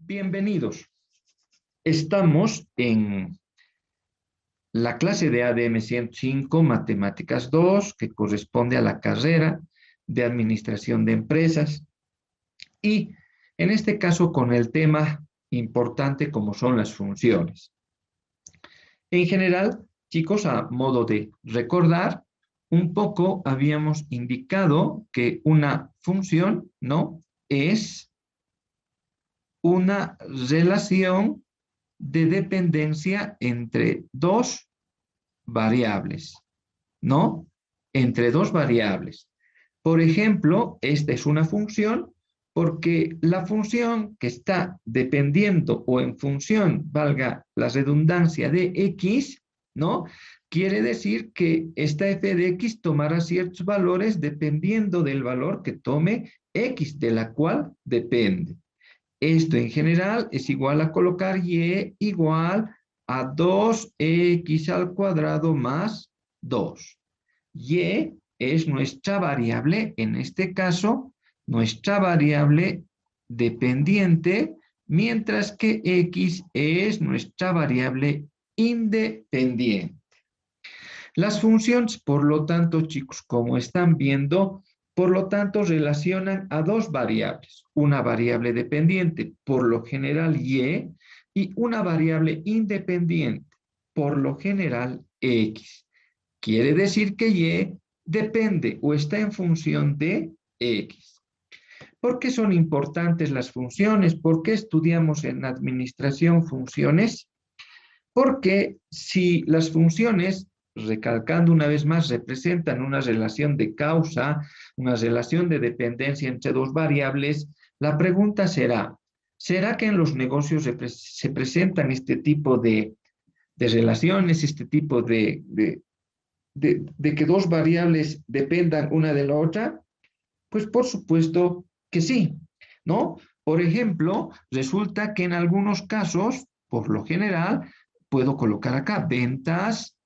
Bienvenidos. Estamos en la clase de ADM 105, Matemáticas 2, que corresponde a la carrera de Administración de Empresas. Y en este caso con el tema importante como son las funciones. En general, chicos, a modo de recordar, un poco habíamos indicado que una función, ¿no?, es una relación de dependencia entre dos variables, ¿no? Entre dos variables. Por ejemplo, esta es una función porque la función que está dependiendo o en función, valga la redundancia, de x, ¿no? Quiere decir que esta f de x tomará ciertos valores dependiendo del valor que tome x, de la cual depende. Esto en general es igual a colocar y igual a 2x al cuadrado más 2. Y es nuestra variable, en este caso, nuestra variable dependiente, mientras que x es nuestra variable independiente. Las funciones, por lo tanto, chicos, como están viendo, por lo tanto, relacionan a dos variables, una variable dependiente, por lo general y una variable independiente, por lo general x. Quiere decir que y depende o está en función de x. ¿Por qué son importantes las funciones? ¿Por qué estudiamos en administración funciones? Porque si las funciones, recalcando una vez más, representan una relación de causa, una relación de dependencia entre dos variables, la pregunta será, ¿será que en los negocios se presentan este tipo de relaciones, este tipo de que dos variables dependan una de la otra? Pues por supuesto que sí, ¿no? Por ejemplo, resulta que en algunos casos, por lo general, puedo colocar acá ventas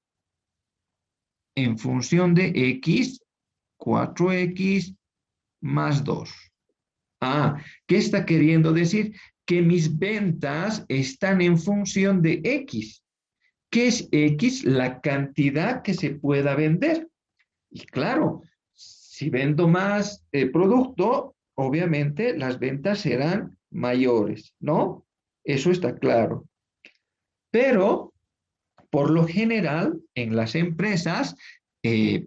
en función de x, 4x más 2. ¿Qué está queriendo decir? Que mis ventas están en función de x. ¿Qué es x? La cantidad que se pueda vender. Y claro, si vendo más producto, obviamente las ventas serán mayores, ¿no? Eso está claro. Pero, por lo general, en las empresas,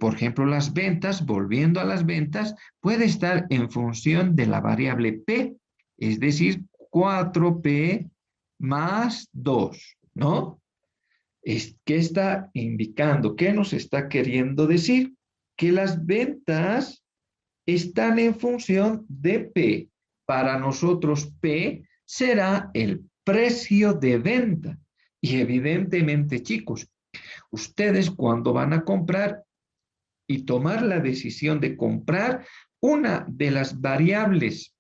por ejemplo, las ventas, volviendo a las ventas, puede estar en función de la variable P, es decir, 4P más 2, ¿no? ¿Qué está indicando? ¿Qué nos está queriendo decir? Que las ventas están en función de P. Para nosotros P será el precio de venta. Y evidentemente, chicos, ustedes cuando van a comprar y tomar la decisión de comprar, una de las variables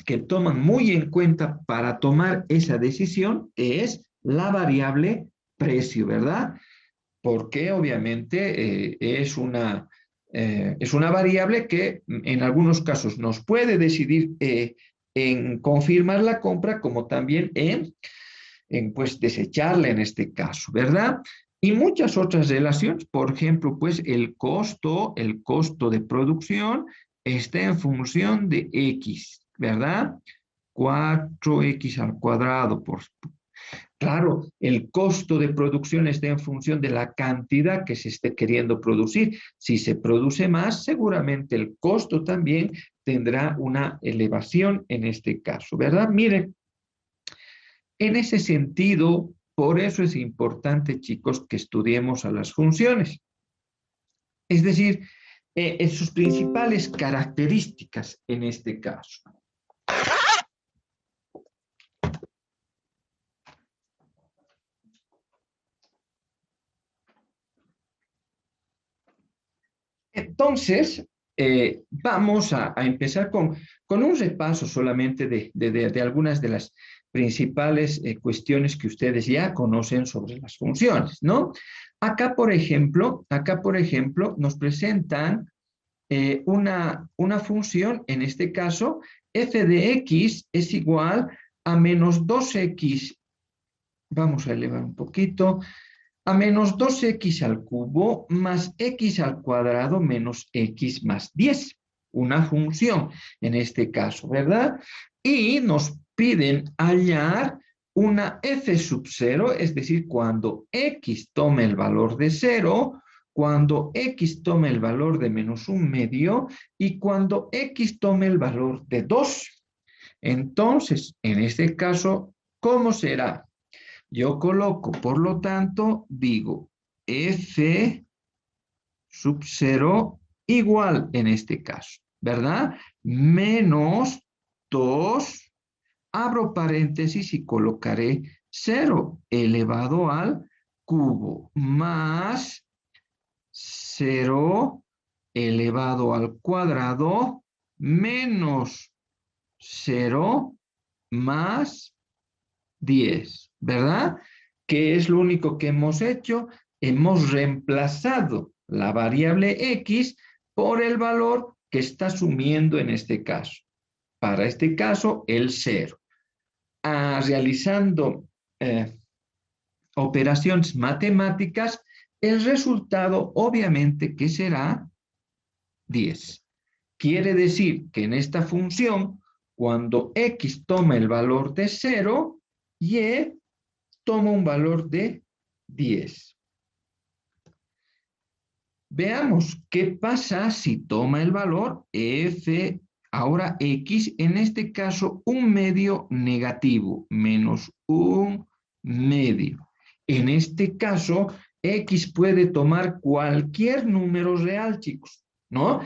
que toman muy en cuenta para tomar esa decisión es la variable precio, ¿verdad? Porque obviamente es una variable que en algunos casos nos puede decidir en confirmar la compra, como también en pues desecharla en este caso, ¿verdad? Y muchas otras relaciones, por ejemplo, pues el costo de producción está en función de x, ¿verdad? 4x al cuadrado, claro, el costo de producción está en función de la cantidad que se esté queriendo producir. Si se produce más, seguramente el costo también tendrá una elevación en este caso, ¿verdad? Miren, en ese sentido, por eso es importante, chicos, que estudiemos a las funciones. Es decir, en sus principales características en este caso. Entonces, vamos a empezar con un repaso solamente de algunas de las principales cuestiones que ustedes ya conocen sobre las funciones, ¿no? Acá, por ejemplo, nos presentan una función, en este caso, f de x es igual a menos 2x, vamos a elevar un poquito, a menos 2x al cubo más x al cuadrado menos x más 10. Una función en este caso, ¿verdad? Y nos piden hallar una f sub 0, es decir, cuando x tome el valor de 0, cuando x tome el valor de menos un medio y cuando x tome el valor de 2. Entonces, en este caso, ¿cómo será? Yo coloco, por lo tanto, digo f sub 0 igual en este caso, ¿verdad? Menos 2, abro paréntesis y colocaré 0 elevado al cubo más 0 elevado al cuadrado menos 0 más 10, ¿verdad? ¿Qué es lo único que hemos hecho? Hemos reemplazado la variable x por el valor que está asumiendo en este caso. Para este caso, el 0. Realizando operaciones matemáticas, el resultado obviamente que será 10. Quiere decir que en esta función, cuando x toma el valor de 0, y toma un valor de 10. Veamos qué pasa si toma el valor f, ahora x, en este caso un medio negativo, menos un medio. En este caso, x puede tomar cualquier número real, chicos, ¿no?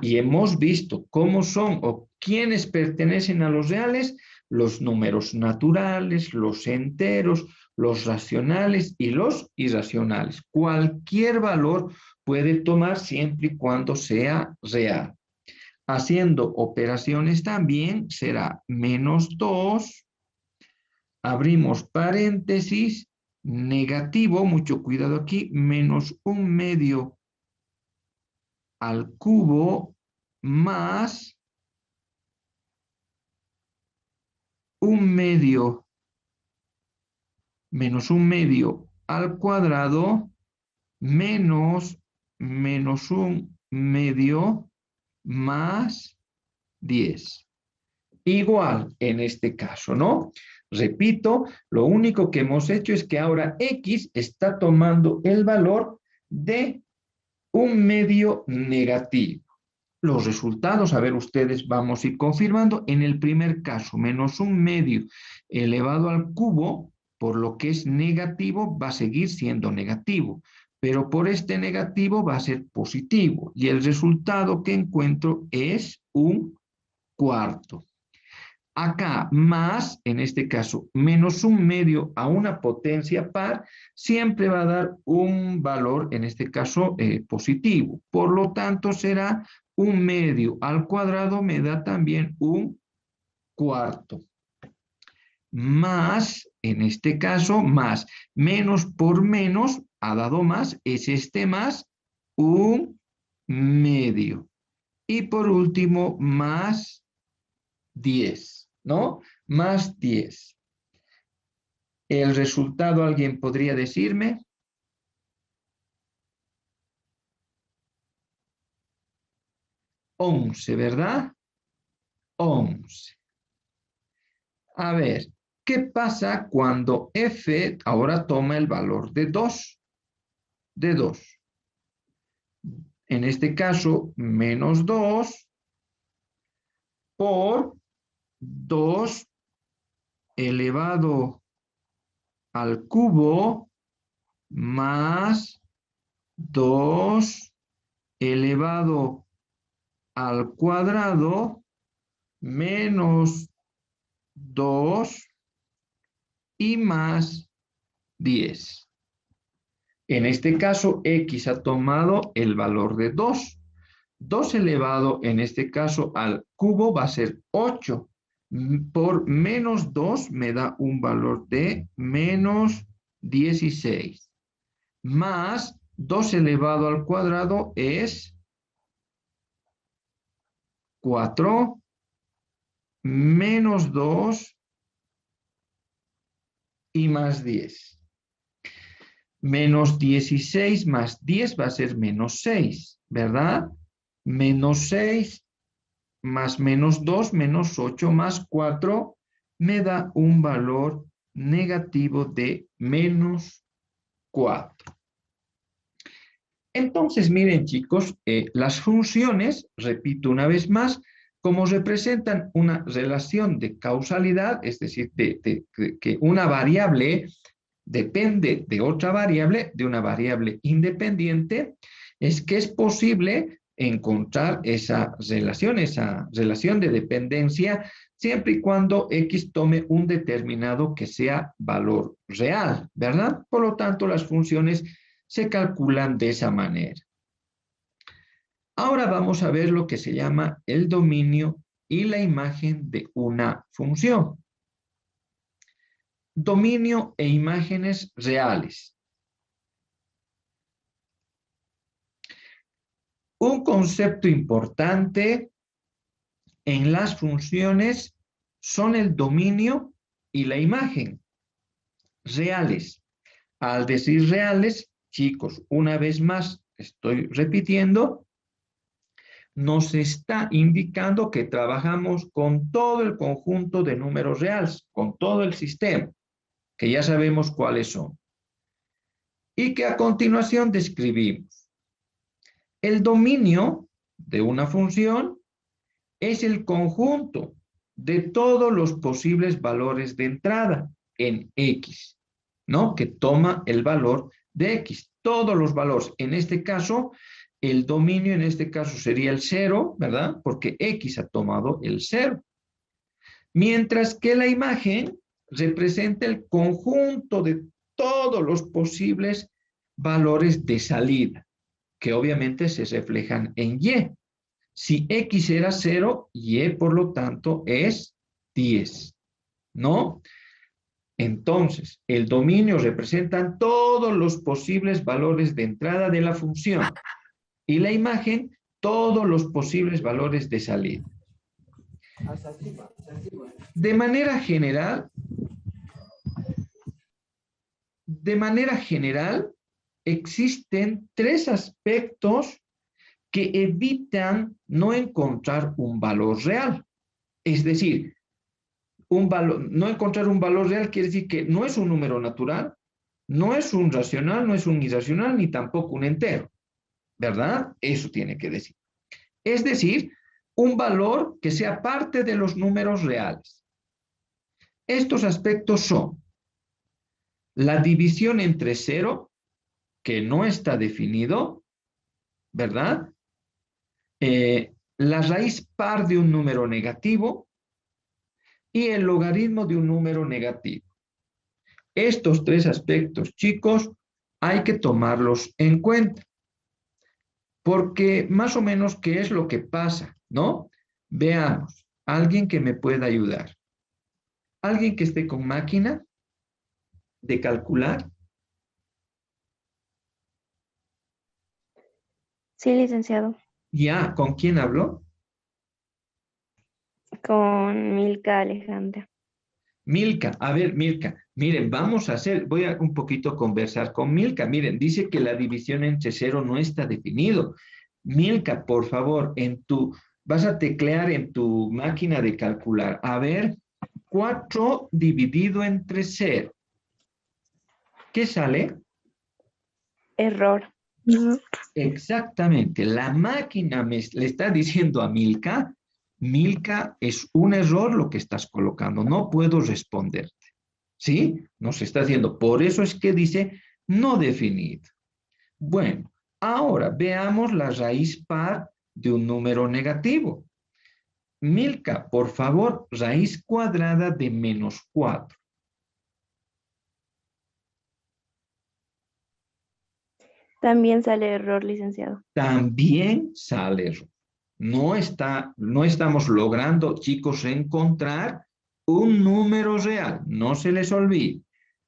Y hemos visto cómo son o quiénes pertenecen a los reales, los números naturales, los enteros, los racionales y los irracionales. Cualquier valor puede tomar siempre y cuando sea real. Haciendo operaciones también será menos 2, abrimos paréntesis, negativo, mucho cuidado aquí, menos un medio al cubo más un medio, menos un medio al cuadrado menos un medio más 10. Igual en este caso, ¿no? Repito, lo único que hemos hecho es que ahora x está tomando el valor de un medio negativo. Los resultados, a ver ustedes, vamos a ir confirmando. En el primer caso, menos un medio elevado al cubo, por lo que es negativo, va a seguir siendo negativo, pero por este negativo va a ser positivo, y el resultado que encuentro es un cuarto. Acá, más, en este caso, menos un medio a una potencia par, siempre va a dar un valor, en este caso, positivo. Por lo tanto, será un medio al cuadrado, me da también un cuarto. Más, en este caso, más, menos por menos, ha dado más, es este más, un medio. Y por último, más 10, ¿no? Más 10. El resultado, ¿alguien podría decirme? 11, ¿verdad? 11. A ver, ¿qué pasa cuando f ahora toma el valor de 2? De 2. En este caso, menos 2 por 2 elevado al cubo más 2 elevado al cuadrado menos 2 y más 10. En este caso, x ha tomado el valor de 2. 2 elevado, en este caso, al cubo va a ser 8. Por menos 2 me da un valor de menos 16. Más 2 elevado al cuadrado es 4. Menos 2 y más 10. Menos 16 más 10 va a ser menos 6, ¿verdad? Menos 6 más menos 2, menos 8 más 4, me da un valor negativo de menos 4. Entonces, miren chicos, las funciones, repito una vez más, como representan una relación de causalidad, es decir, que una variable depende de otra variable, de una variable independiente, es que es posible encontrar esa relación de dependencia, siempre y cuando X tome un determinado que sea valor real, ¿verdad? Por lo tanto, las funciones se calculan de esa manera. Ahora vamos a ver lo que se llama el dominio y la imagen de una función. Dominio e imágenes reales. Un concepto importante en las funciones son el dominio y la imagen reales. Al decir reales, chicos, una vez más estoy repitiendo, nos está indicando que trabajamos con todo el conjunto de números reales, con todo el sistema, que ya sabemos cuáles son. Y que a continuación describimos. El dominio de una función es el conjunto de todos los posibles valores de entrada en X, ¿no? Que toma el valor de X. Todos los valores. En este caso, el dominio en este caso sería el 0, ¿verdad? Porque X ha tomado el 0. Mientras que la imagen representa el conjunto de todos los posibles valores de salida, que obviamente se reflejan en Y. Si X era 0, Y por lo tanto es 10, ¿no? Entonces, el dominio representa todos los posibles valores de entrada de la función y la imagen todos los posibles valores de salida. De manera general, existen tres aspectos que evitan no encontrar un valor real. Es decir, no encontrar un valor real quiere decir que no es un número natural, no es un racional, no es un irracional, ni tampoco un entero, ¿verdad? Eso tiene que decir. Es decir, un valor que sea parte de los números reales. Estos aspectos son la división entre 0, que no está definido, ¿verdad? La raíz par de un número negativo y el logaritmo de un número negativo. Estos tres aspectos, chicos, hay que tomarlos en cuenta. Porque más o menos, ¿qué es lo que pasa? ¿No? Veamos, alguien que me pueda ayudar. ¿Alguien que esté con máquina de calcular? Sí, licenciado. Ya, ¿con quién habló? Con Milka Alejandra. Milka, a ver, Milka, miren, voy a un poquito conversar con Milka. Miren, dice que la división entre 0 no está definido. Milka, por favor, vas a teclear en tu máquina de calcular. A ver, 4 dividido entre 0. ¿Qué sale? Error. Exactamente, la máquina le está diciendo a Milka, Milka, es un error lo que estás colocando, no puedo responderte. ¿Sí? Nos está haciendo. Por eso es que dice no definido. Bueno, ahora veamos la raíz par de un número negativo. Milka, por favor, raíz cuadrada de menos 4. También sale error, licenciado. También sale error. No estamos logrando, chicos, encontrar un número real. No se les olvide.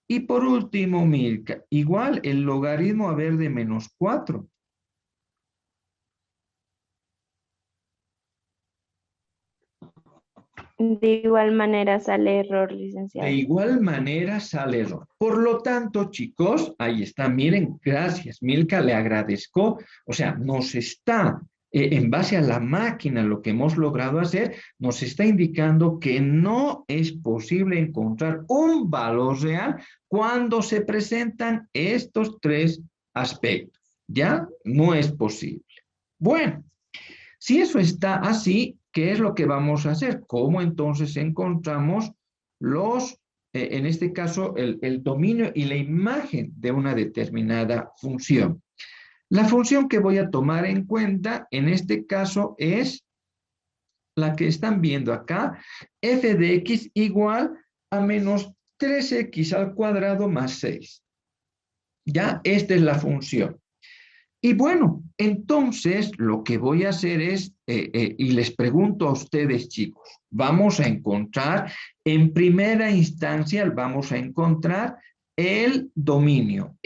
Y por último, Milka, igual el logaritmo a ver de menos 4. De igual manera sale error, De licenciado. igual manera sale error. Por lo tanto, chicos, ahí está. Miren, gracias, Milka, le agradezco. O sea, nos está, en base a la máquina, lo que hemos logrado hacer, nos está indicando que no es posible encontrar un valor real cuando se presentan estos tres aspectos. ¿Ya? No es posible. Bueno, si eso está así, ¿qué es lo que vamos a hacer? ¿Cómo entonces encontramos en este caso, el dominio y la imagen de una determinada función? La función que voy a tomar en cuenta en este caso es la que están viendo acá, f de x igual a menos 3x al cuadrado más 6. Ya, esta es la función. Y bueno, entonces lo que voy a hacer es, y les pregunto a ustedes, chicos, vamos a encontrar, en primera instancia, vamos a encontrar el dominio,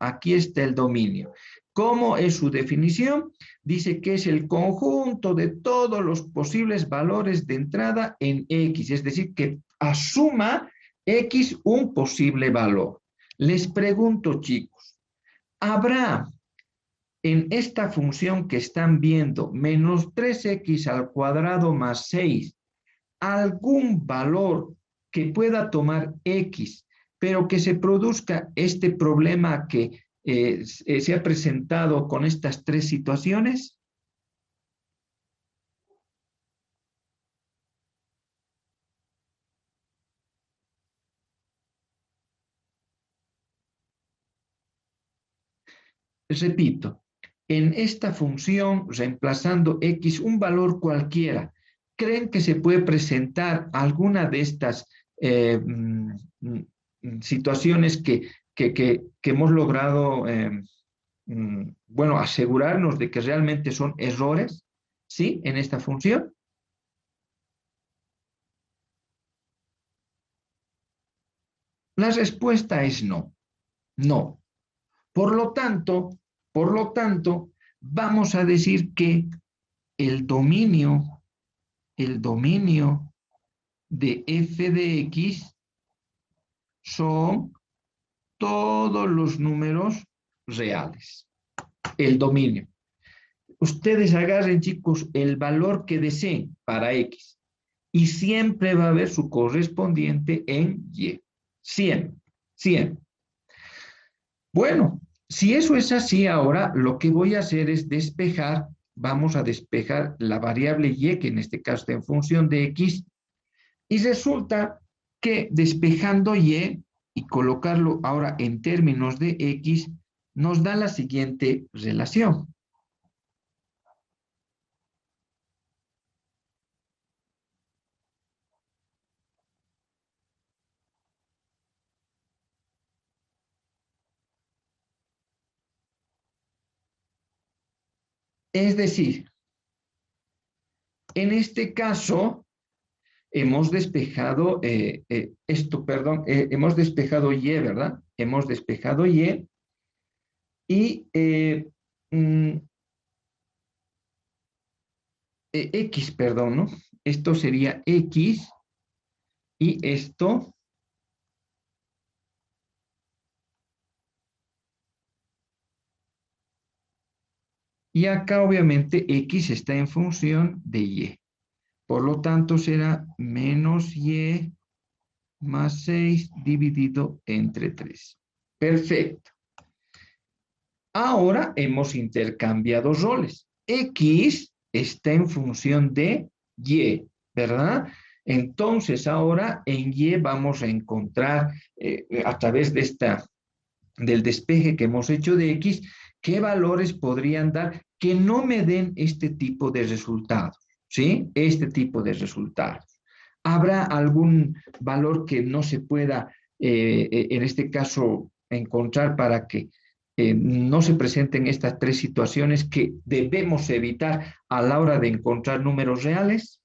aquí está el dominio. ¿Cómo es su definición? Dice que es el conjunto de todos los posibles valores de entrada en X, es decir, que asuma X un posible valor. Les pregunto, chicos, ¿habrá en esta función que están viendo, menos 3x al cuadrado más 6, algún valor que pueda tomar x, pero que se produzca este problema que se ha presentado con estas tres situaciones? Repito, en esta función, reemplazando x, un valor cualquiera, ¿creen que se puede presentar alguna de estas situaciones que hemos logrado, bueno, asegurarnos de que realmente son errores, ¿sí? En esta función. La respuesta es no, no. Por lo tanto, por lo tanto, vamos a decir que el dominio, el dominio de f de x son todos los números reales. El dominio. Ustedes agarren, chicos, el valor que deseen para x y siempre va a haber su correspondiente en y. Siempre, siempre. Bueno, si eso es así, ahora lo que voy a hacer es despejar, vamos a despejar la variable y, que en este caso está en función de x, y resulta que despejando y colocarlo ahora en términos de x, nos da la siguiente relación. Es decir, en este caso, hemos despejado hemos despejado y, ¿verdad? Hemos despejado y mm, x, perdón, ¿no? Esto sería x y esto, y acá obviamente x está en función de y. Por lo tanto será menos y más 6 dividido entre 3. Perfecto. Ahora hemos intercambiado roles. X está en función de Y, ¿verdad? Entonces ahora en Y vamos a encontrar a través del despeje que hemos hecho de X, qué valores podrían dar que no me den este tipo de resultados, ¿sí? Este tipo de resultados. ¿Habrá algún valor que no se pueda, en este caso, encontrar para que no se presenten estas tres situaciones que debemos evitar a la hora de encontrar números reales?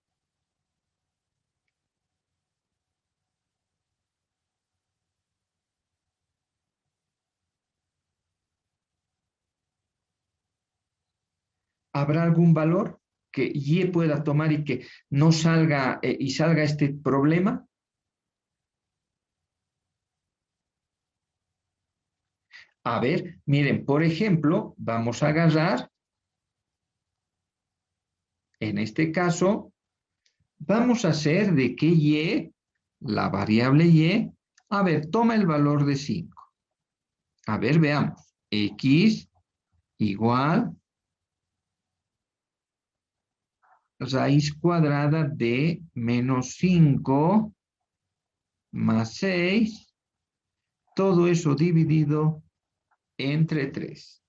¿Habrá algún valor que Y pueda tomar y que no salga y salga este problema? A ver, miren, por ejemplo, vamos a agarrar, en este caso, vamos a hacer de que Y, la variable Y, a ver, toma el valor de 5. A ver, veamos. X igual raíz cuadrada de menos 5 más 6, todo eso dividido entre 3.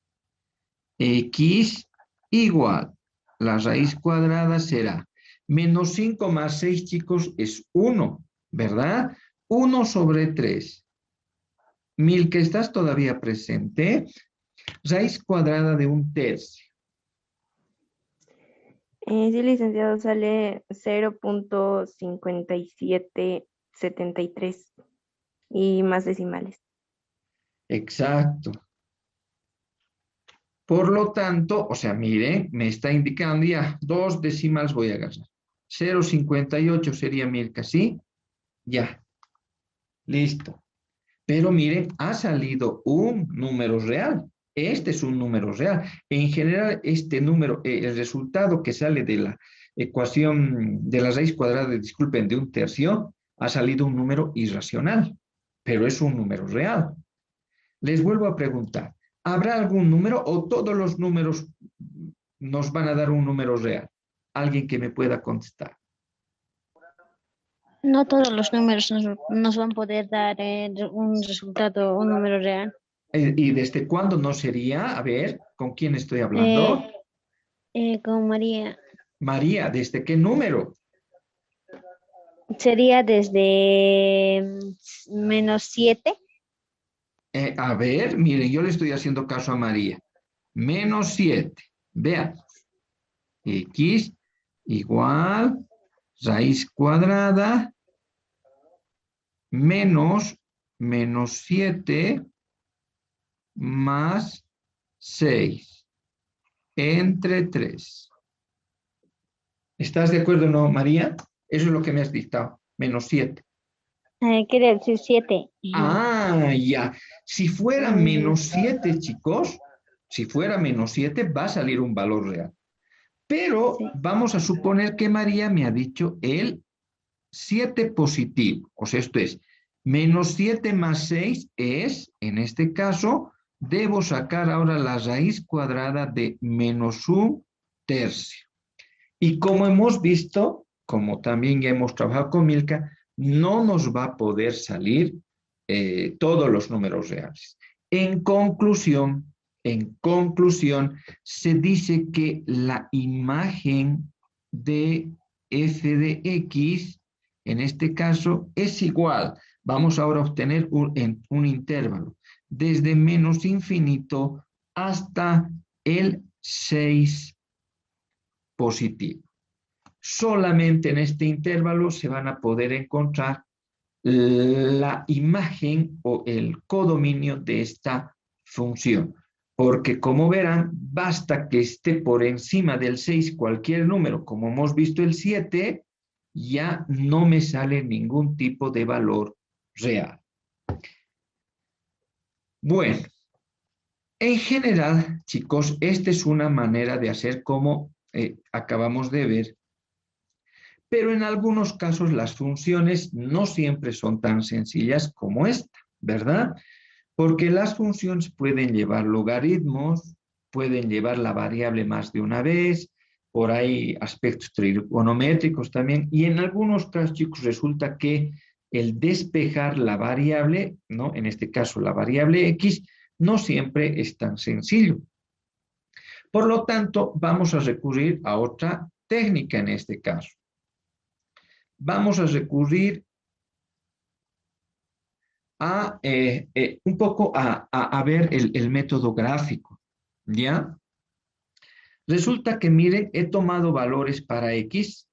X igual, la raíz cuadrada será menos 5 más 6, chicos, es 1, ¿verdad? 1 sobre 3. Mil, que estás todavía presente. Raíz cuadrada de 1/3. Sí, licenciado, sale 0.5773 y más decimales. Exacto. Por lo tanto, o sea, mire, me está indicando ya 2 decimales voy a agarrar. 0,58 sería Milka, ¿sí? Ya, listo. Pero miren, ha salido un número real. Este es un número real. En general, este número, el resultado que sale de la ecuación de la raíz cuadrada, disculpen, de 1/3, ha salido un número irracional, pero es un número real. Les vuelvo a preguntar, ¿habrá algún número o todos los números nos van a dar un número real? Alguien que me pueda contestar. No todos los números nos van a poder dar un resultado, un número real. ¿Y desde cuándo no sería? A ver, ¿con quién estoy hablando? Eh, con María. María, ¿desde qué número? Sería desde -7. A ver, miren, yo le estoy haciendo caso a María. -7. Veamos. X igual raíz cuadrada menos -7 más 6 entre 3. ¿Estás de acuerdo o no, María? Eso es lo que me has dictado. -7. Quiere decir 7. Ah, ya. Si fuera -7, chicos, si fuera -7, va a salir un valor real. Pero Sí. vamos a suponer que María me ha dicho el 7 positivo. O sea, esto es -7 más 6 es, en este caso, debo sacar ahora la raíz cuadrada de -1/3. Y como hemos visto, como también ya hemos trabajado con Milka, no nos va a poder salir todos los números reales. En conclusión, se dice que la imagen de f de x, en este caso, es igual. Vamos ahora a obtener un intervalo desde menos infinito hasta el 6 positivo. Solamente en este intervalo se van a poder encontrar la imagen o el codominio de esta función. Porque como verán, basta que esté por encima del 6 cualquier número, como hemos visto el 7, ya no me sale ningún tipo de valor real. Bueno, en general, chicos, esta es una manera de hacer como acabamos de ver, pero en algunos casos las funciones no siempre son tan sencillas como esta, ¿verdad? Porque las funciones pueden llevar logaritmos, pueden llevar la variable más de una vez, por ahí aspectos trigonométricos también, y en algunos casos, chicos, resulta que el despejar la variable, ¿no? En este caso la variable x, no siempre es tan sencillo. Por lo tanto, vamos a recurrir a otra técnica en este caso. Vamos a recurrir a un poco a ver el método gráfico, ¿ya? Resulta que, miren, he tomado valores para x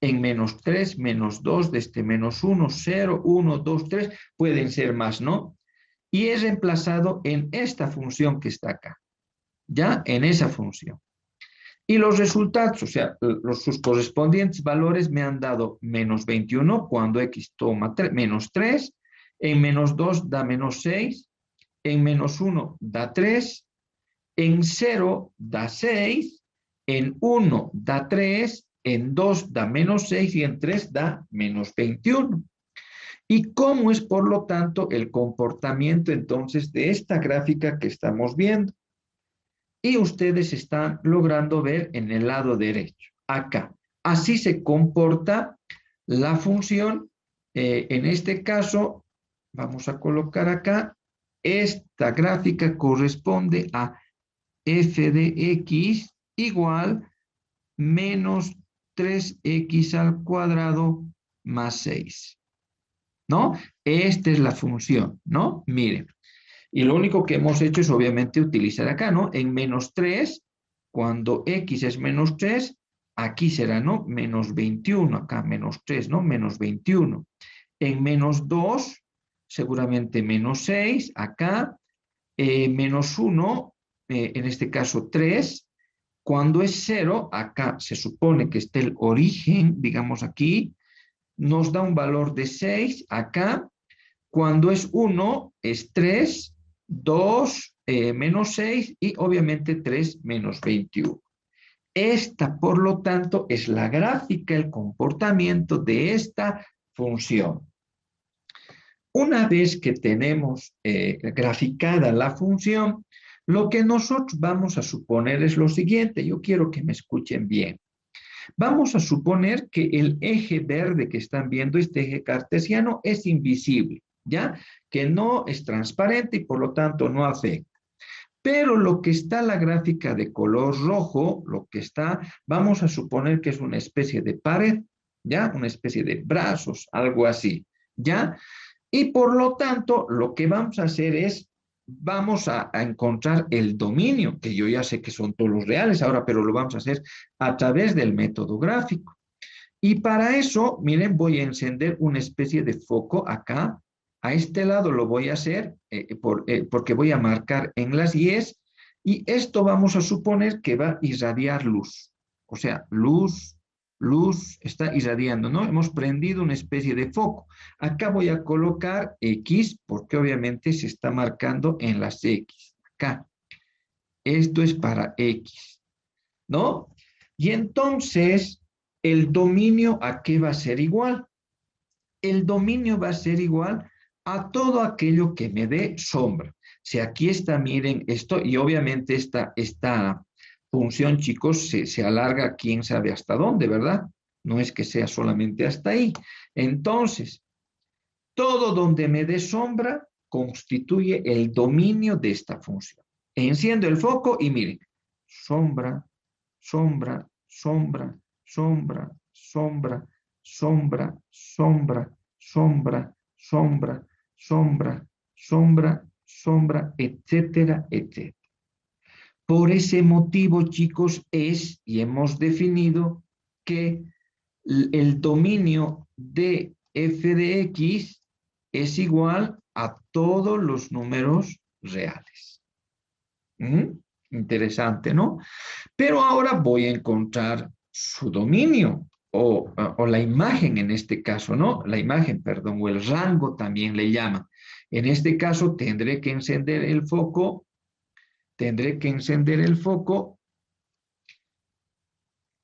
en -3, -2, desde -1, 0, 1, 2, 3, pueden ser más, ¿no? Y he reemplazado en esta función que está acá, ¿ya? En esa función. Y los resultados, o sea, sus correspondientes valores me han dado menos 21 cuando x toma menos 3, en menos 2 da menos 6, en menos 1 da 3, en 0 da 6, en 1 da 3, en 2 da menos 6 y en 3 da menos 21. ¿Y cómo es, por lo tanto, el comportamiento entonces de esta gráfica que estamos viendo? Y ustedes están logrando ver en el lado derecho, acá. Así se comporta la función. En este caso, vamos a colocar acá, esta gráfica corresponde a f de x igual menos 3x al cuadrado más 6. ¿No? Esta es la función, ¿no? Miren. Y lo único que hemos hecho es obviamente utilizar acá, ¿no? En menos 3, cuando x es menos 3, aquí será, ¿no? Menos 21, acá menos 3, ¿no? Menos 21. En menos 2, seguramente menos 6, acá, menos 1, en este caso 3. Cuando es 0, acá se supone que está el origen, digamos aquí, nos da un valor de 6, acá. Cuando es 1, es 3, 2, menos 6 y obviamente 3 menos 21. Esta, por lo tanto, es la gráfica, el comportamiento de esta función. Una vez que tenemos graficada la función, lo que nosotros vamos a suponer es lo siguiente. Yo quiero que me escuchen bien. Vamos a suponer que el eje verde que están viendo, este eje cartesiano, es invisible, ¿ya? Que no es transparente y por lo tanto no afecta. Pero lo que está en la gráfica de color rojo, lo que está, vamos a suponer que es una especie de pared, ¿ya? Una especie de brazos, algo así, ¿ya? Y por lo tanto, lo que vamos a hacer es, vamos a encontrar el dominio, que yo ya sé que son todos los reales ahora, pero lo vamos a hacer a través del método gráfico. Y para eso, miren, voy a encender una especie de foco acá. A este lado lo voy a hacer porque voy a marcar en las Y's y esto vamos a suponer que va a irradiar luz. O sea, luz está irradiando, ¿no? Hemos prendido una especie de foco. Acá voy a colocar X porque obviamente se está marcando en las X. Acá. Esto es para X, ¿no? Y entonces, ¿el dominio a qué va a ser igual? El dominio va a ser igual a todo aquello que me dé sombra. Si aquí está, miren esto, y obviamente esta función, chicos, se alarga quién sabe hasta dónde, ¿verdad? No es que sea solamente hasta ahí. Entonces, todo donde me dé sombra constituye el dominio de esta función. Enciendo el foco y miren, sombra, sombra, sombra, sombra, sombra, sombra, sombra, sombra, sombra, sombra, sombra, sombra, etcétera, etcétera. Por ese motivo, chicos, y hemos definido que el dominio de f de x es igual a todos los números reales. Interesante, ¿no? Pero ahora voy a encontrar su dominio o la imagen en este caso, ¿no? La imagen, perdón, o el rango también le llaman. En este caso tendré que encender el foco,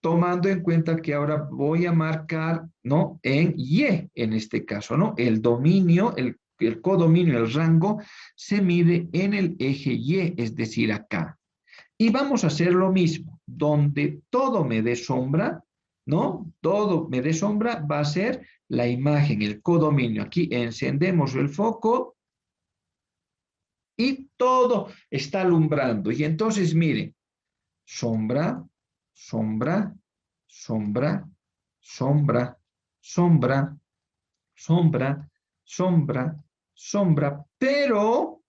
tomando en cuenta que ahora voy a marcar, ¿no? En Y, en este caso, ¿no? El dominio, el codominio, el rango, se mide en el eje Y, es decir, acá. Y vamos a hacer lo mismo, donde todo me dé sombra, ¿no? Todo me dé sombra va a ser la imagen, el codominio. Aquí encendemos el foco y todo está alumbrando. Y entonces, miren, sombra, sombra, sombra, sombra, sombra, sombra, sombra, sombra, pero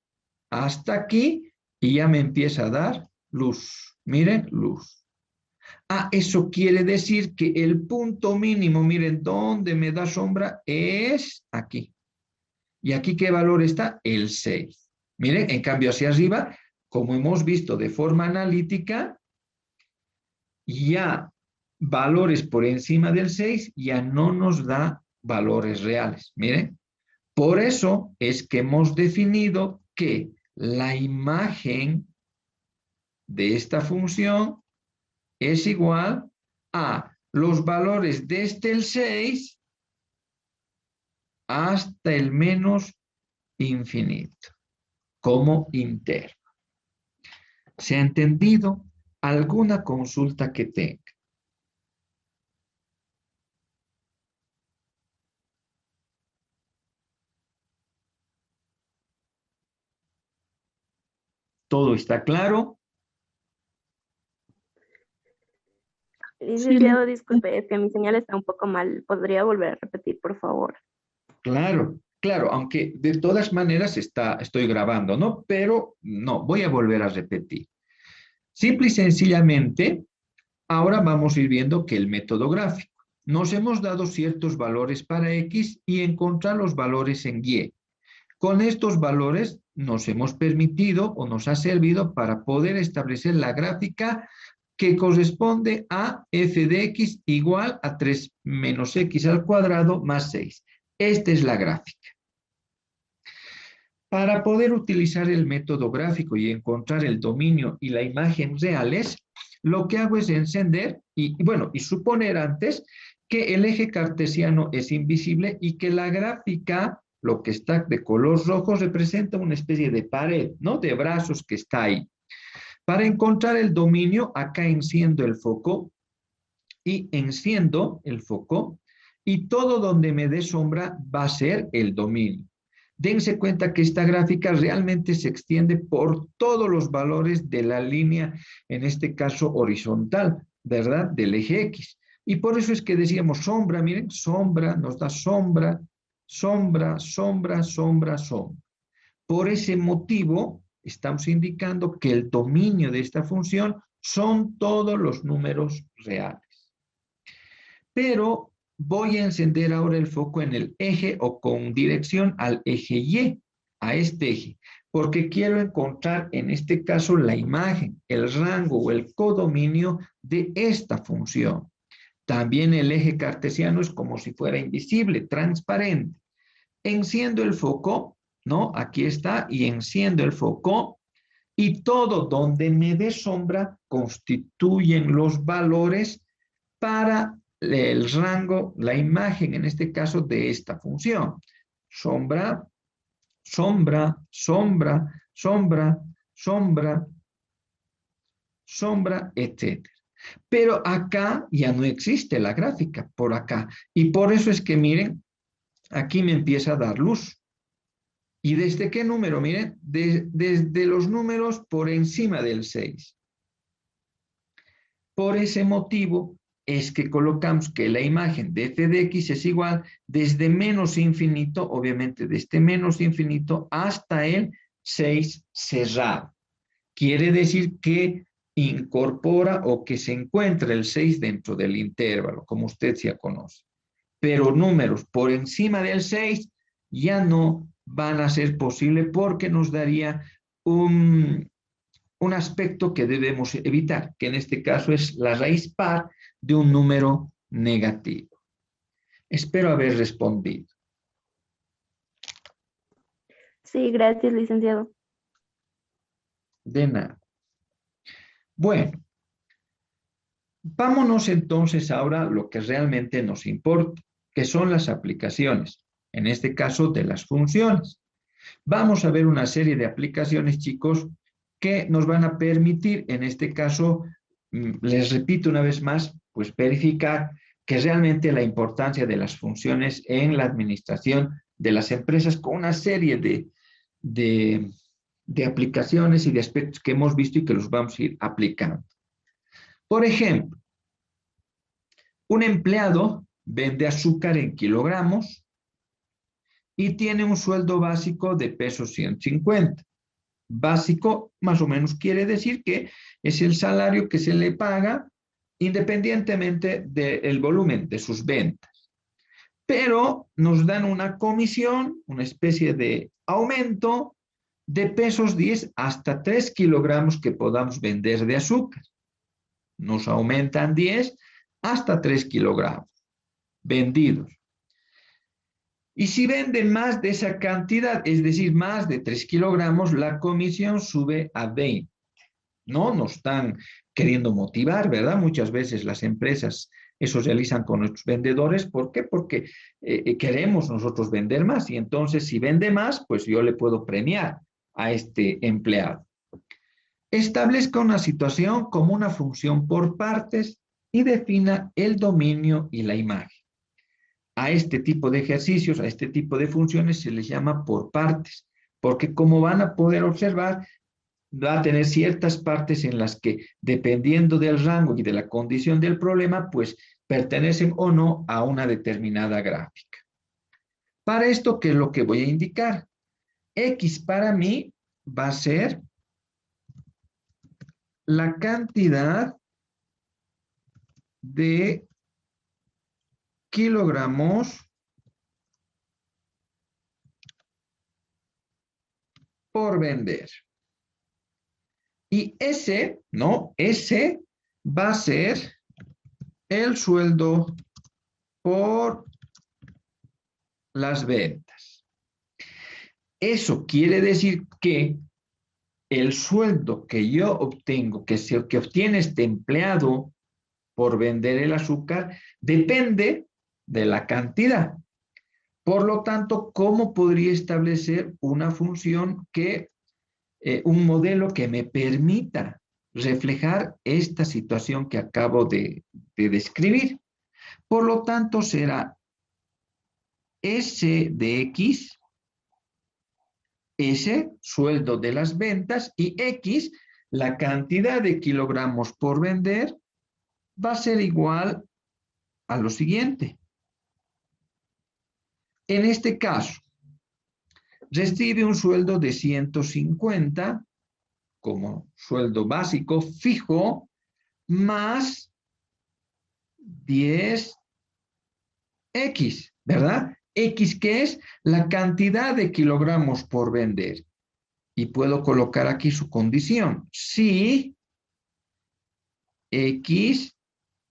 hasta aquí y ya me empieza a dar luz. Miren, luz. Ah, eso quiere decir que el punto mínimo, miren, donde me da sombra es aquí. ¿Y aquí qué valor está? El 6. Miren, en cambio hacia arriba, como hemos visto de forma analítica, ya valores por encima del 6 ya no nos da valores reales. Miren, por eso es que hemos definido que la imagen de esta función es igual a los valores desde el 6 hasta el menos infinito, como interno. ¿Se ha entendido? ¿Alguna consulta que tenga? ¿Todo está claro? Licenciado, disculpe, es que mi señal está un poco mal. ¿Podría volver a repetir, por favor? Claro, claro, aunque de todas maneras estoy grabando, ¿no? Pero no, voy a volver a repetir. Simple y sencillamente, ahora vamos a ir viendo que el método gráfico. Nos hemos dado ciertos valores para X y encontrar los valores en Y. Con estos valores nos hemos permitido o nos ha servido para poder establecer la gráfica que corresponde a f de x igual a 3 menos x al cuadrado más 6. Esta es la gráfica. Para poder utilizar el método gráfico y encontrar el dominio y la imagen reales, lo que hago es encender y suponer antes que el eje cartesiano es invisible y que la gráfica, lo que está de color rojo, representa una especie de pared, ¿no? De brazos que está ahí. Para encontrar el dominio, acá enciendo el foco y todo donde me dé sombra va a ser el dominio. Dense cuenta que esta gráfica realmente se extiende por todos los valores de la línea, en este caso horizontal, ¿verdad? Del eje X. Y por eso es que decíamos sombra, miren, sombra, nos da sombra, sombra, sombra, sombra, sombra. Por ese motivo, estamos indicando que el dominio de esta función son todos los números reales. Pero voy a encender ahora el foco en el eje o con dirección al eje Y, a este eje, porque quiero encontrar en este caso la imagen, el rango o el codominio de esta función. También el eje cartesiano es como si fuera invisible, transparente. Enciendo el foco, ¿no? Aquí está, y enciendo el foco, y todo donde me dé sombra constituyen los valores para el rango, la imagen, en este caso, de esta función. Sombra, sombra, sombra, sombra, sombra, sombra, etc. Pero acá ya no existe la gráfica, por acá. Y por eso es que, miren, aquí me empieza a dar luz. ¿Y desde qué número? Miren, desde los números por encima del 6. Por ese motivo es que colocamos que la imagen de f de x es igual desde menos infinito, obviamente desde menos infinito hasta el 6 cerrado. Quiere decir que incorpora o que se encuentra el 6 dentro del intervalo, como usted ya conoce. Pero números por encima del 6 ya no van a ser posible porque nos daría un aspecto que debemos evitar, que en este caso es la raíz par de un número negativo. Espero haber respondido. Sí, gracias, licenciado. De nada. Bueno, vámonos entonces ahora a lo que realmente nos importa, que son las aplicaciones, en este caso de las funciones. Vamos a ver una serie de aplicaciones, chicos, que nos van a permitir, en este caso, les repito una vez más, pues verificar que realmente la importancia de las funciones en la administración de las empresas con una serie de aplicaciones y de aspectos que hemos visto y que los vamos a ir aplicando. Por ejemplo, un empleado vende azúcar en kilogramos y tiene un sueldo básico de pesos 150. Básico más o menos quiere decir que es el salario que se le paga independientemente del volumen de sus ventas. Pero nos dan una comisión, una especie de aumento de pesos 10 hasta 3 kilogramos que podamos vender de azúcar. nos aumentan 10 hasta 3 kilogramos vendidos. Y si venden más de esa cantidad, es decir, más de 3 kilogramos, la comisión sube a 20. No nos están queriendo motivar, ¿verdad? Muchas veces las empresas eso realizan con nuestros vendedores. ¿Por qué? Porque queremos nosotros vender más y entonces si vende más, pues yo le puedo premiar a este empleado. Establezca una situación como una función por partes y defina el dominio y la imagen. A este tipo de ejercicios, a este tipo de funciones se les llama por partes, porque como van a poder observar, va a tener ciertas partes en las que, dependiendo del rango y de la condición del problema, pues pertenecen o no a una determinada gráfica. Para esto, ¿qué es lo que voy a indicar? X para mí va a ser la cantidad de kilogramos por vender. Y ese, ¿no? Ese va a ser el sueldo por las ventas. Eso quiere decir que el sueldo que yo obtengo, que obtiene este empleado por vender el azúcar, depende de la cantidad. Por lo tanto, ¿cómo podría establecer una función un modelo que me permita reflejar esta situación que acabo de describir? Por lo tanto, será S de X, S, sueldo de las ventas, y X, la cantidad de kilogramos por vender, va a ser igual a lo siguiente. En este caso, recibe un sueldo de 150 como sueldo básico fijo, más 10X, ¿verdad? X, que es la cantidad de kilogramos por vender. Y puedo colocar aquí su condición. Si X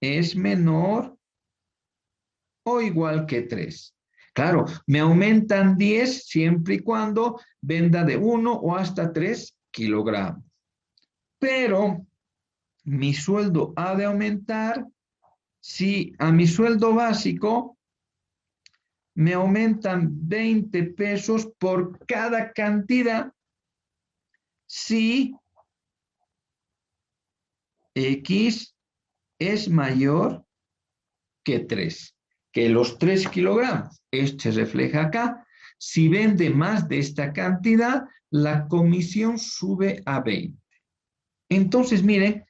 es menor o igual que 3. Claro, me aumentan 10 siempre y cuando venda de 1 o hasta 3 kilogramos. Pero mi sueldo ha de aumentar si a mi sueldo básico me aumentan 20 pesos por cada cantidad si X es mayor que 3, que los 3 kilogramos. Este se refleja acá. Si vende más de esta cantidad, la comisión sube a 20. Entonces, miren,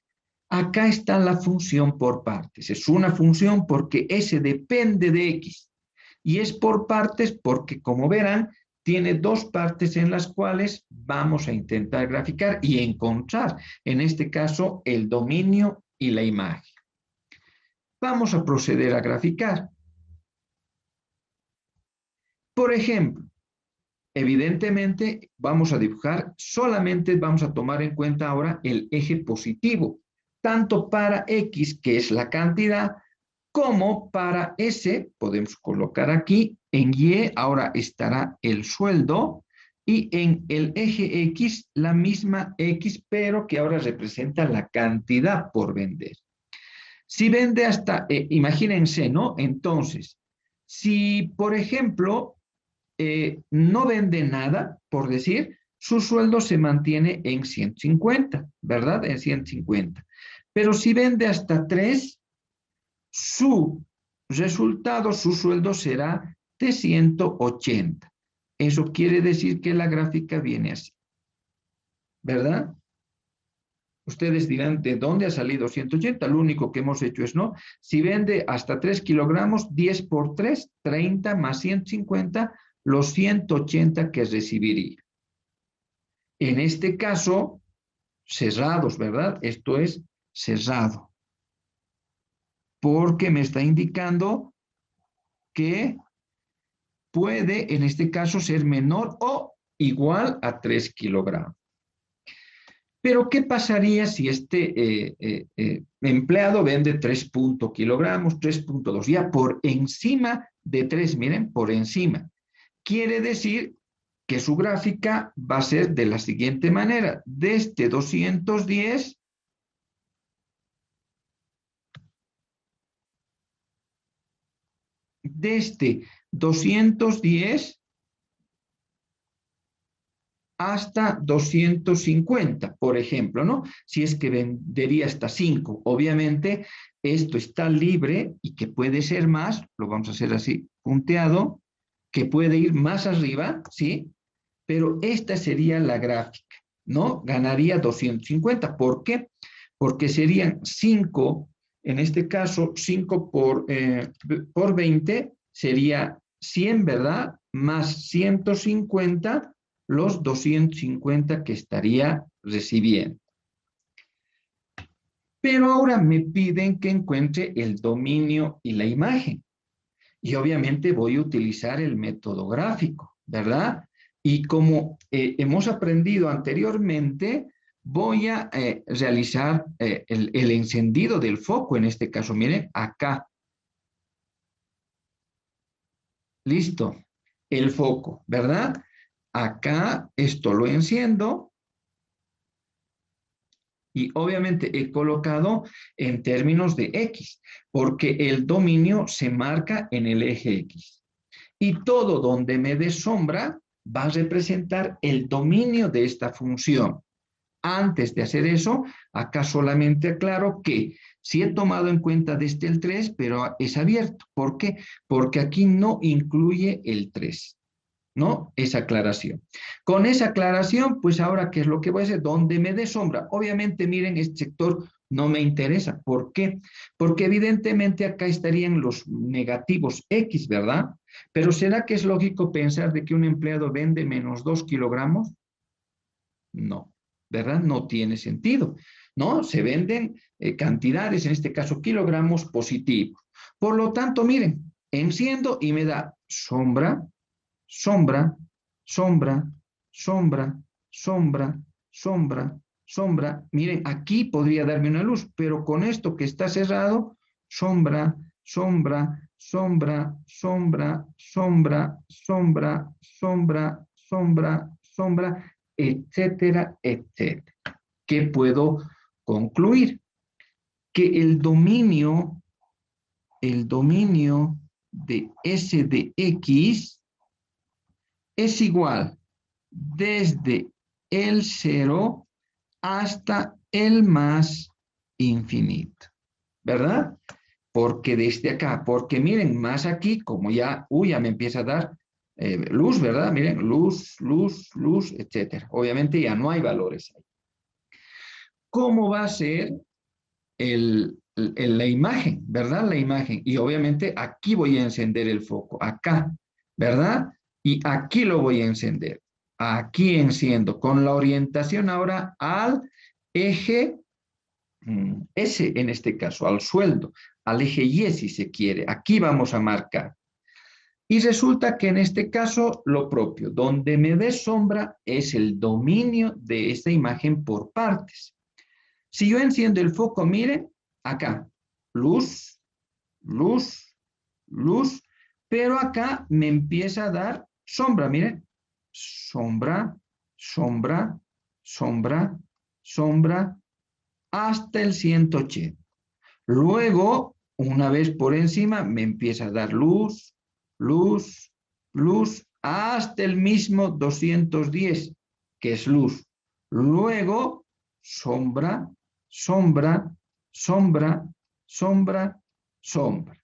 acá está la función por partes. Es una función porque S depende de X. Y es por partes porque, como verán, tiene dos partes en las cuales vamos a intentar graficar y encontrar, en este caso, el dominio y la imagen. Vamos a proceder a graficar. Por ejemplo, evidentemente vamos a dibujar, solamente vamos a tomar en cuenta ahora el eje positivo, tanto para X, que es la cantidad, como para S, podemos colocar aquí, en Y ahora estará el sueldo, y en el eje X la misma X, pero que ahora representa la cantidad por vender. Si vende hasta, imagínense, ¿no? Entonces, si por ejemplo no vende nada, por decir, su sueldo se mantiene en 150, ¿verdad? En 150. Pero si vende hasta 3, su resultado, su sueldo será de 180. Eso quiere decir que la gráfica viene así, ¿verdad? Ustedes dirán, ¿de dónde ha salido 180? Lo único que hemos hecho es, ¿no? Si vende hasta 3 kilogramos, 10 por 3, 30 más 150, los 180 que recibiría. En este caso, cerrados, ¿verdad? Esto es cerrado. Porque me está indicando que puede, en este caso, ser menor o igual a 3 kilogramos. Pero, ¿qué pasaría si este empleado vende 3 kilogramos, 3,2, ya por encima de 3, miren, por encima? Quiere decir que su gráfica va a ser de la siguiente manera. Desde 210 hasta 250, por ejemplo, ¿no? Si es que vendería hasta 5. Obviamente, esto está libre y que puede ser más, lo vamos a hacer así, punteado, que puede ir más arriba, ¿sí? Pero esta sería la gráfica, ¿no? Ganaría 250. ¿Por qué? Porque serían 5, en este caso, 5 por 20 sería 100, ¿verdad? Más 150, los 250 que estaría recibiendo. Pero ahora me piden que encuentre el dominio y la imagen. Y obviamente voy a utilizar el método gráfico, ¿verdad? Y como hemos aprendido anteriormente, voy a realizar el encendido del foco, en este caso, miren, acá. Listo, el foco, ¿verdad? Acá esto lo enciendo y obviamente he colocado en términos de X, porque el dominio se marca en el eje X. Y todo donde me dé sombra va a representar el dominio de esta función. Antes de hacer eso, acá solamente aclaro que sí he tomado en cuenta desde el 3, pero es abierto. ¿Por qué? Porque aquí no incluye el 3, ¿no? Esa aclaración. Con esa aclaración, pues ahora, ¿qué es lo que voy a hacer? Donde me dé sombra. Obviamente, miren, este sector no me interesa. ¿Por qué? Porque evidentemente acá estarían los negativos X, ¿verdad? Pero ¿será que es lógico pensar de que un empleado vende menos 2 kilogramos? No, ¿verdad? No tiene sentido, ¿no? Se venden cantidades, en este caso kilogramos positivos. Por lo tanto, miren, enciendo y me da sombra, sombra, sombra, sombra, sombra, sombra, sombra. Miren, aquí podría darme una luz, pero con esto que está cerrado, sombra, sombra, sombra, sombra, sombra, sombra, sombra, sombra, sombra, etcétera, etcétera. ¿Qué puedo concluir? Que el dominio de S de X es igual desde el 0 hasta el más infinito, ¿verdad? Porque desde acá, porque miren, más aquí, como ya, ya me empieza a dar luz, ¿verdad? Miren, luz, luz, luz, etcétera. Obviamente ya no hay valores ahí. ¿Cómo va a ser la imagen, ¿verdad? La imagen. Y obviamente aquí voy a encender el foco, acá, ¿verdad? Y aquí lo voy a encender. Aquí enciendo con la orientación ahora al eje S, en este caso, al sueldo, al eje Y si se quiere. Aquí vamos a marcar. Y resulta que en este caso lo propio, donde me dé sombra es el dominio de esta imagen por partes. Si yo enciendo el foco, miren, acá, luz, luz, luz, pero acá me empieza a dar sombra, miren, sombra, sombra, sombra, sombra, hasta el 180. Luego, una vez por encima, me empieza a dar luz, luz, luz, hasta el mismo 210, que es luz. Luego, sombra, sombra, sombra, sombra, sombra.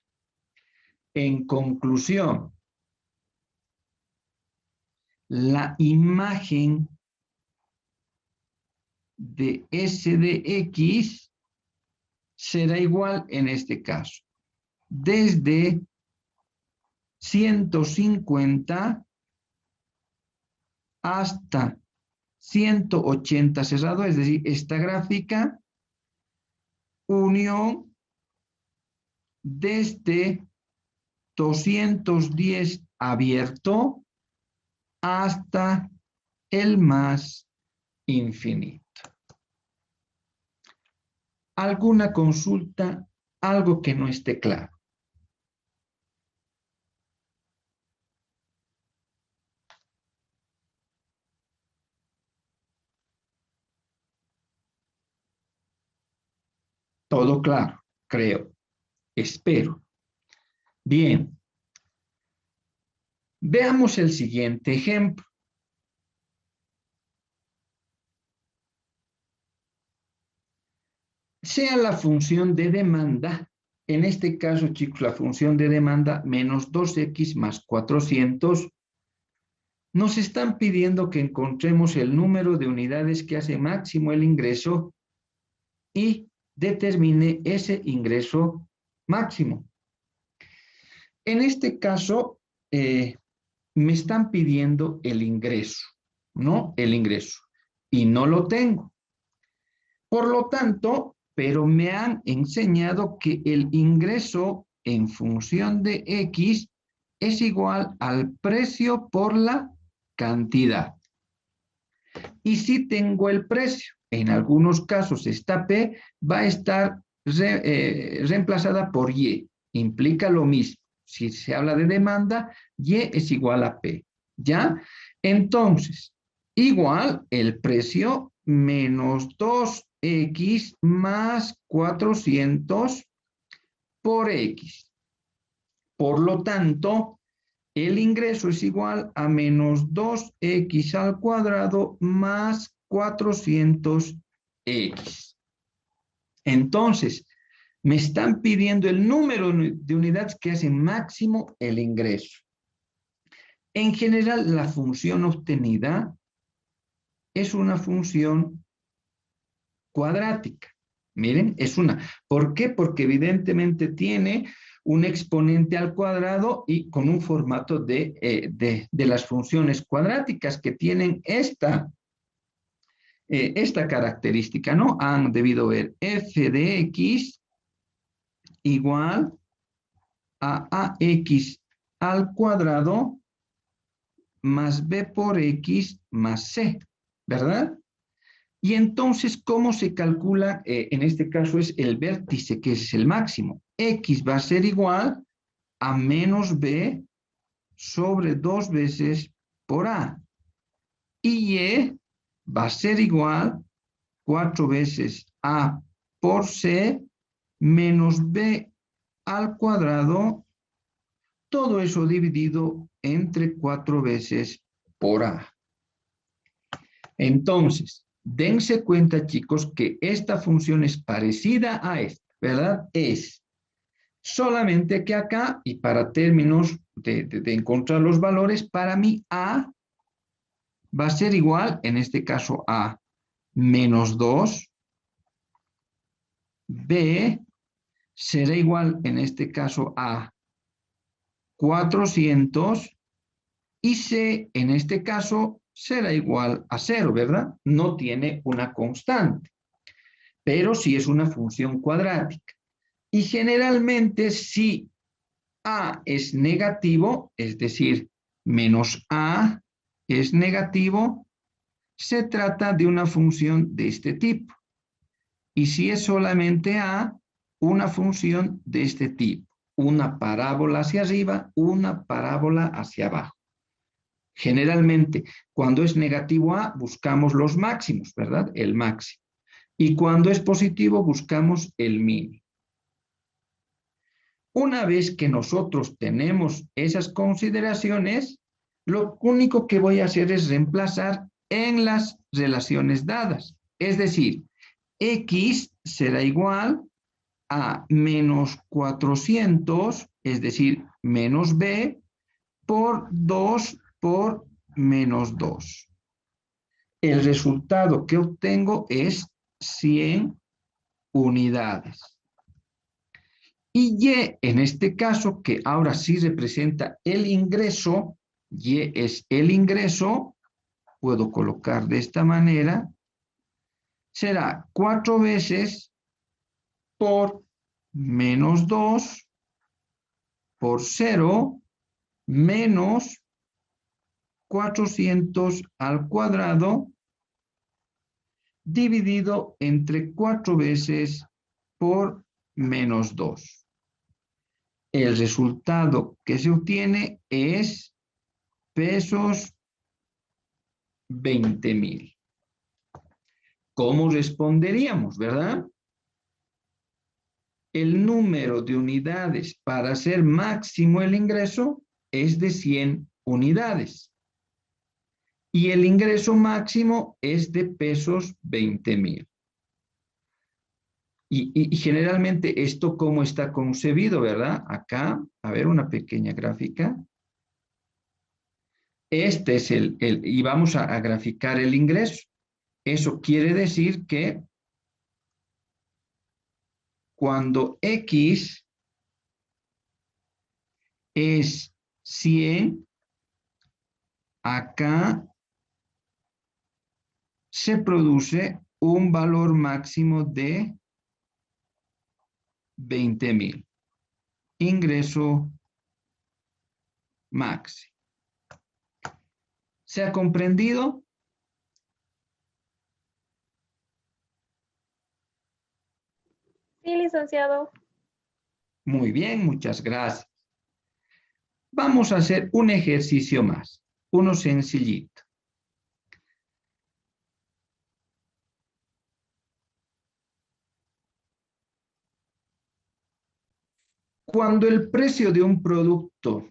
En conclusión, la imagen de S de X será igual en este caso, desde 150 hasta 180 cerrado, es decir, esta gráfica, unión desde 210 abierto hasta el más infinito. ¿Alguna consulta? ¿Algo que no esté claro? Todo claro, creo. Espero. Bien. Veamos el siguiente ejemplo. Sea la función de demanda, en este caso, chicos, la función de demanda menos 2x más 400, nos están pidiendo que encontremos el número de unidades que hace máximo el ingreso y determine ese ingreso máximo. En este caso, me están pidiendo el ingreso, ¿no? El ingreso. Y no lo tengo. Por lo tanto, pero me han enseñado que el ingreso en función de X es igual al precio por la cantidad. Y si tengo el precio, en algunos casos esta P va a estar reemplazada por Y. Implica lo mismo. Si se habla de demanda, Y es igual a P. ¿Ya? Entonces, igual el precio menos 2X más 400 por X. Por lo tanto, el ingreso es igual a menos 2x al cuadrado más 400x. Entonces, me están pidiendo el número de unidades que hacen máximo el ingreso. En general, la función obtenida es una función cuadrática. Miren, es una. ¿Por qué? Porque evidentemente tiene un exponente al cuadrado y con un formato de las funciones cuadráticas que tienen esta característica, ¿no? Han debido ver f de x igual a ax al cuadrado más b por x más c, ¿verdad? Y entonces, ¿cómo se calcula? En este caso es el vértice, que es el máximo. X va a ser igual a menos B sobre 2 veces por A. Y Y va a ser igual 4 veces A por C menos B al cuadrado. Todo eso dividido entre 4 veces por A. Entonces, dense cuenta, chicos, que esta función es parecida a esta, ¿verdad? Es solamente que acá, y para términos de encontrar los valores, para mí A va a ser igual, en este caso, a menos 2, B será igual, en este caso, a 400, y C, en este caso, será igual a 0, ¿verdad? No tiene una constante, pero sí es una función cuadrática. Y generalmente si A es negativo, es decir, menos A es negativo, se trata de una función de este tipo. Y si es solamente A, una función de este tipo. Una parábola hacia arriba, una parábola hacia abajo. Generalmente, cuando es negativo A, buscamos los máximos, ¿verdad? El máximo. Y cuando es positivo, buscamos el mínimo. Una vez que nosotros tenemos esas consideraciones, lo único que voy a hacer es reemplazar en las relaciones dadas. Es decir, X será igual a menos 400, es decir, menos B, por 2 por menos 2. El resultado que obtengo es 100 unidades. Y Y, en este caso, que ahora sí representa el ingreso, Y es el ingreso, puedo colocar de esta manera, será 4 veces por menos 2 por 0 menos 400 al cuadrado dividido entre 4 veces por menos 2. El resultado que se obtiene es pesos 20.000. ¿Cómo responderíamos, verdad? El número de unidades para hacer máximo el ingreso es de 100 unidades. Y el ingreso máximo es de pesos 20.000. Y generalmente esto cómo está concebido, ¿verdad? Acá, a ver, una pequeña gráfica. Este es y vamos a graficar el ingreso. Eso quiere decir que cuando X es 100, acá se produce un valor máximo de 20.000. Ingreso máximo. ¿Se ha comprendido? Sí, licenciado. Muy bien, muchas gracias. Vamos a hacer un ejercicio más, uno sencillito. Cuando el precio de un producto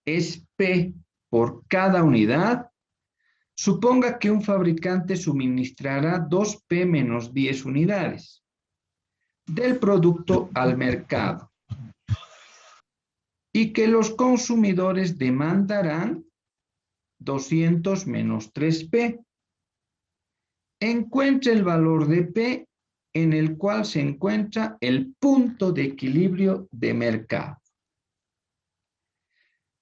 es P por cada unidad, suponga que un fabricante suministrará 2P menos 10 unidades del producto al mercado y que los consumidores demandarán 200 menos 3P. Encuentre el valor de P en el cual se encuentra el punto de equilibrio de mercado.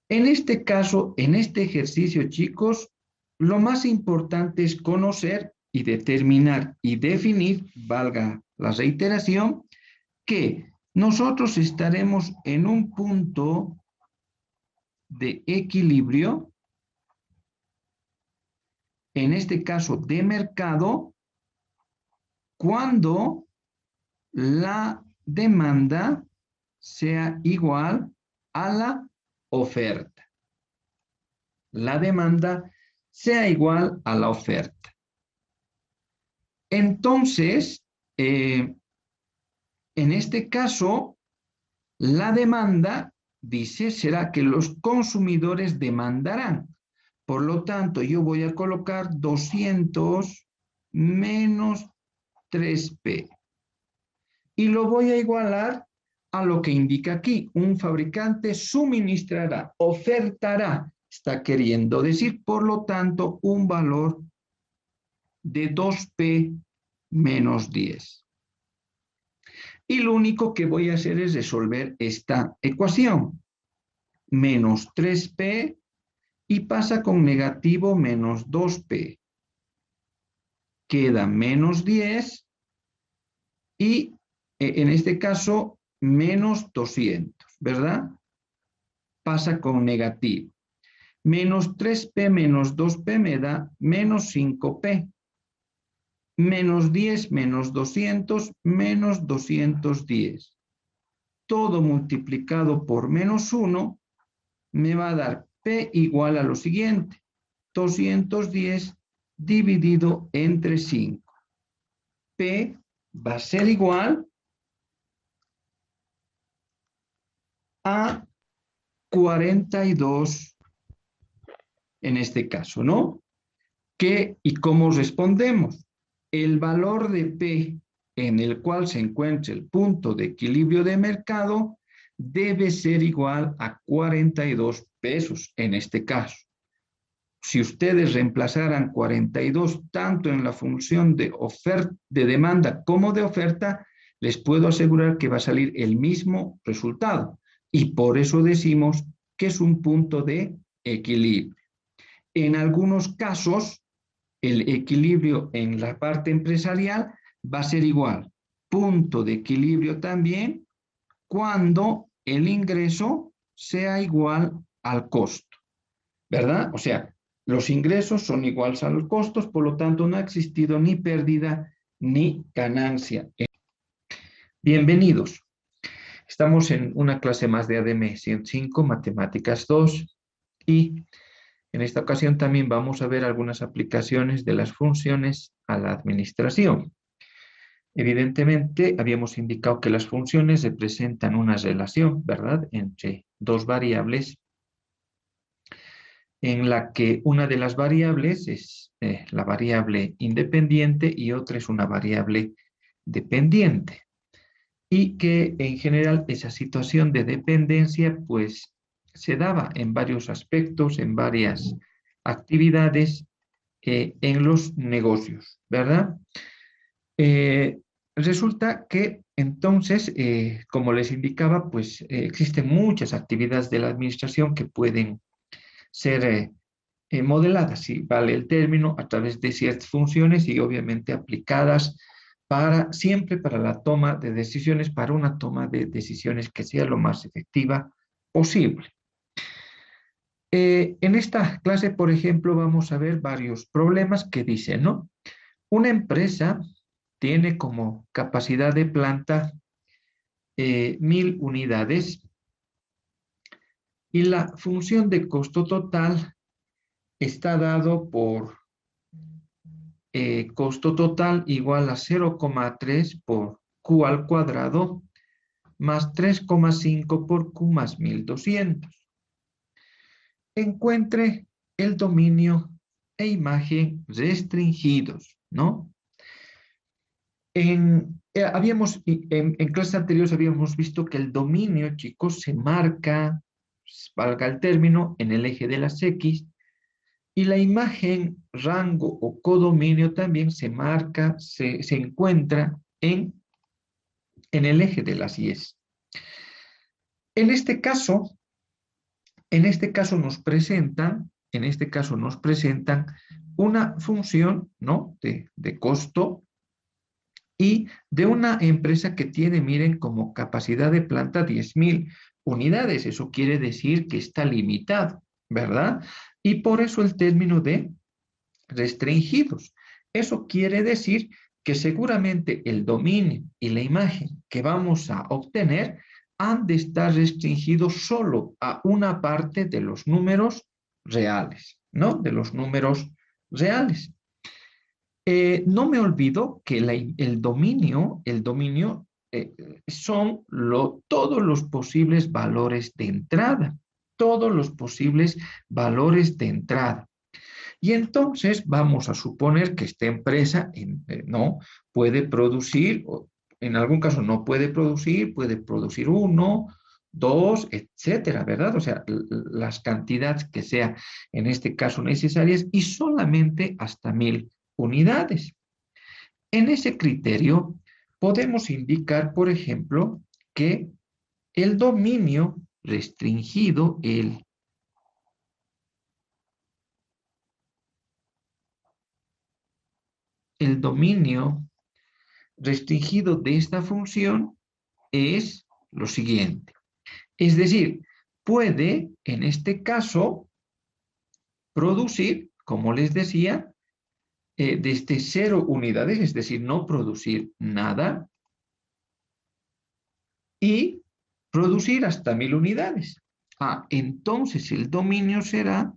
En este caso, en este ejercicio, chicos, lo más importante es conocer y determinar y definir, valga la reiteración, que nosotros estaremos en un punto de equilibrio, en este caso de mercado, cuando la demanda sea igual a la oferta. La demanda sea igual a la oferta. Entonces, en este caso, la demanda, dice, será que los consumidores demandarán. Por lo tanto, yo voy a colocar 200 menos 3P. Y lo voy a igualar a lo que indica aquí. Un fabricante suministrará, ofertará, está queriendo decir, por lo tanto, un valor de 2P menos 10. Y lo único que voy a hacer es resolver esta ecuación. Menos 3P y pasa con negativo menos 2P. Queda menos 10 y en este caso menos 200, ¿verdad? Pasa con negativo. Menos 3P menos 2P me da menos 5P. Menos 10 menos 200 menos 210. Todo multiplicado por menos 1 me va a dar P igual a lo siguiente. 210 dividido entre 5. P va a ser igual a 42 en este caso, ¿no? ¿Qué y cómo respondemos? El valor de P en el cual se encuentra el punto de equilibrio de mercado debe ser igual a 42 pesos en este caso. Si ustedes reemplazaran 42 tanto en la función de demanda como de oferta, les puedo asegurar que va a salir el mismo resultado. Y por eso decimos que es un punto de equilibrio. En algunos casos, el equilibrio en la parte empresarial va a ser igual. Punto de equilibrio también cuando el ingreso sea igual al costo, ¿verdad? O sea, los ingresos son iguales a los costos, por lo tanto no ha existido ni pérdida ni ganancia. Bienvenidos. Estamos en una clase más de ADM 105, Matemáticas 2, y en esta ocasión también vamos a ver algunas aplicaciones de las funciones a la administración. Evidentemente, habíamos indicado que las funciones representan una relación, ¿verdad?, entre dos variables, en la que una de las variables es la variable independiente y otra es una variable dependiente. Y que en general esa situación de dependencia pues se daba en varios aspectos, en varias actividades en los negocios, ¿verdad? Resulta que entonces, como les indicaba, pues existen muchas actividades de la administración que pueden ser modeladas, si vale el término, a través de ciertas funciones y obviamente aplicadas siempre para la toma de decisiones, para una toma de decisiones que sea lo más efectiva posible. En esta clase, por ejemplo, vamos a ver varios problemas que dicen, ¿no? Una empresa tiene como capacidad de planta 1000 unidades y la función de costo total está dado por costo total igual a 0,3 por Q al cuadrado más 3,5 por Q más 1200. Encuentre el dominio e imagen restringidos, ¿no? En clases anteriores habíamos visto que el dominio, chicos, se marca, valga el término, en el eje de las X, y la imagen, rango o codominio también se marca, se encuentra en el eje de las Y. En este caso nos presentan una función, ¿no?, de costo y de una empresa que tiene, miren, como capacidad de planta 10.000 unidades. Eso quiere decir que está limitado, ¿verdad? Y por eso el término de restringidos. Eso quiere decir que seguramente el dominio y la imagen que vamos a obtener han de estar restringidos solo a una parte de los números reales, ¿no? De los números reales. No me olvido que el dominio son todos los posibles valores de entrada, todos los posibles valores de entrada. Y entonces vamos a suponer que esta empresa no puede producir, o en algún caso no puede producir 1, 2, etcétera, ¿verdad? O sea, las cantidades que sean en este caso necesarias y solamente hasta 1000 unidades. En ese criterio podemos indicar, por ejemplo, que el dominio restringido, el dominio restringido de esta función es lo siguiente. Es decir, puede, en este caso, producir, como les decía, desde 0 unidades, es decir, no producir nada, y producir hasta 1000 unidades. Entonces el dominio será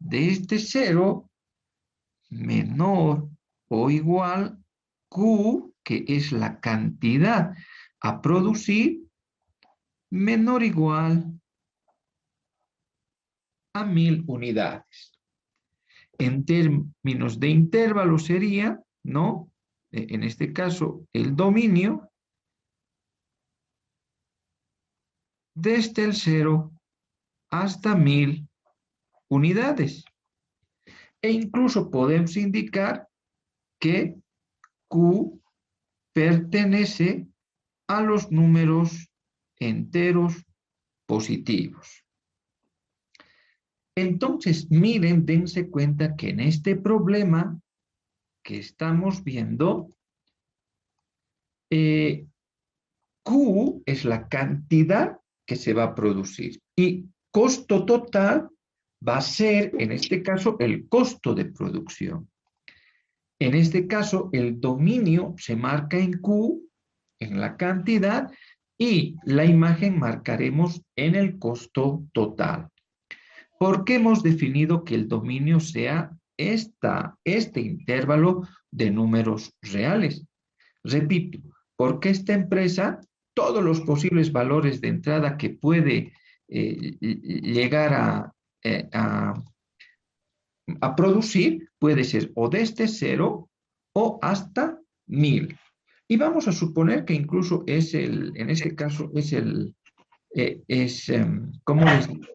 de este 0 menor o igual Q, que es la cantidad a producir, menor o igual a 1000 unidades. En términos de intervalo sería, ¿no? En este caso, el dominio desde el 0 hasta 1000 unidades. E incluso podemos indicar que Q pertenece a los números enteros positivos. Entonces, miren, dense cuenta que en este problema que estamos viendo, Q es la cantidad que se va a producir y costo total va a ser, en este caso, el costo de producción. En este caso, el dominio se marca en Q en la cantidad y la imagen marcaremos en el costo total. ¿Por qué hemos definido que el dominio sea este intervalo de números reales? Repito, porque esta empresa, todos los posibles valores de entrada que puede llegar a producir, puede ser o desde 0 o hasta 1000. Y vamos a suponer que incluso en este caso ¿cómo les digo?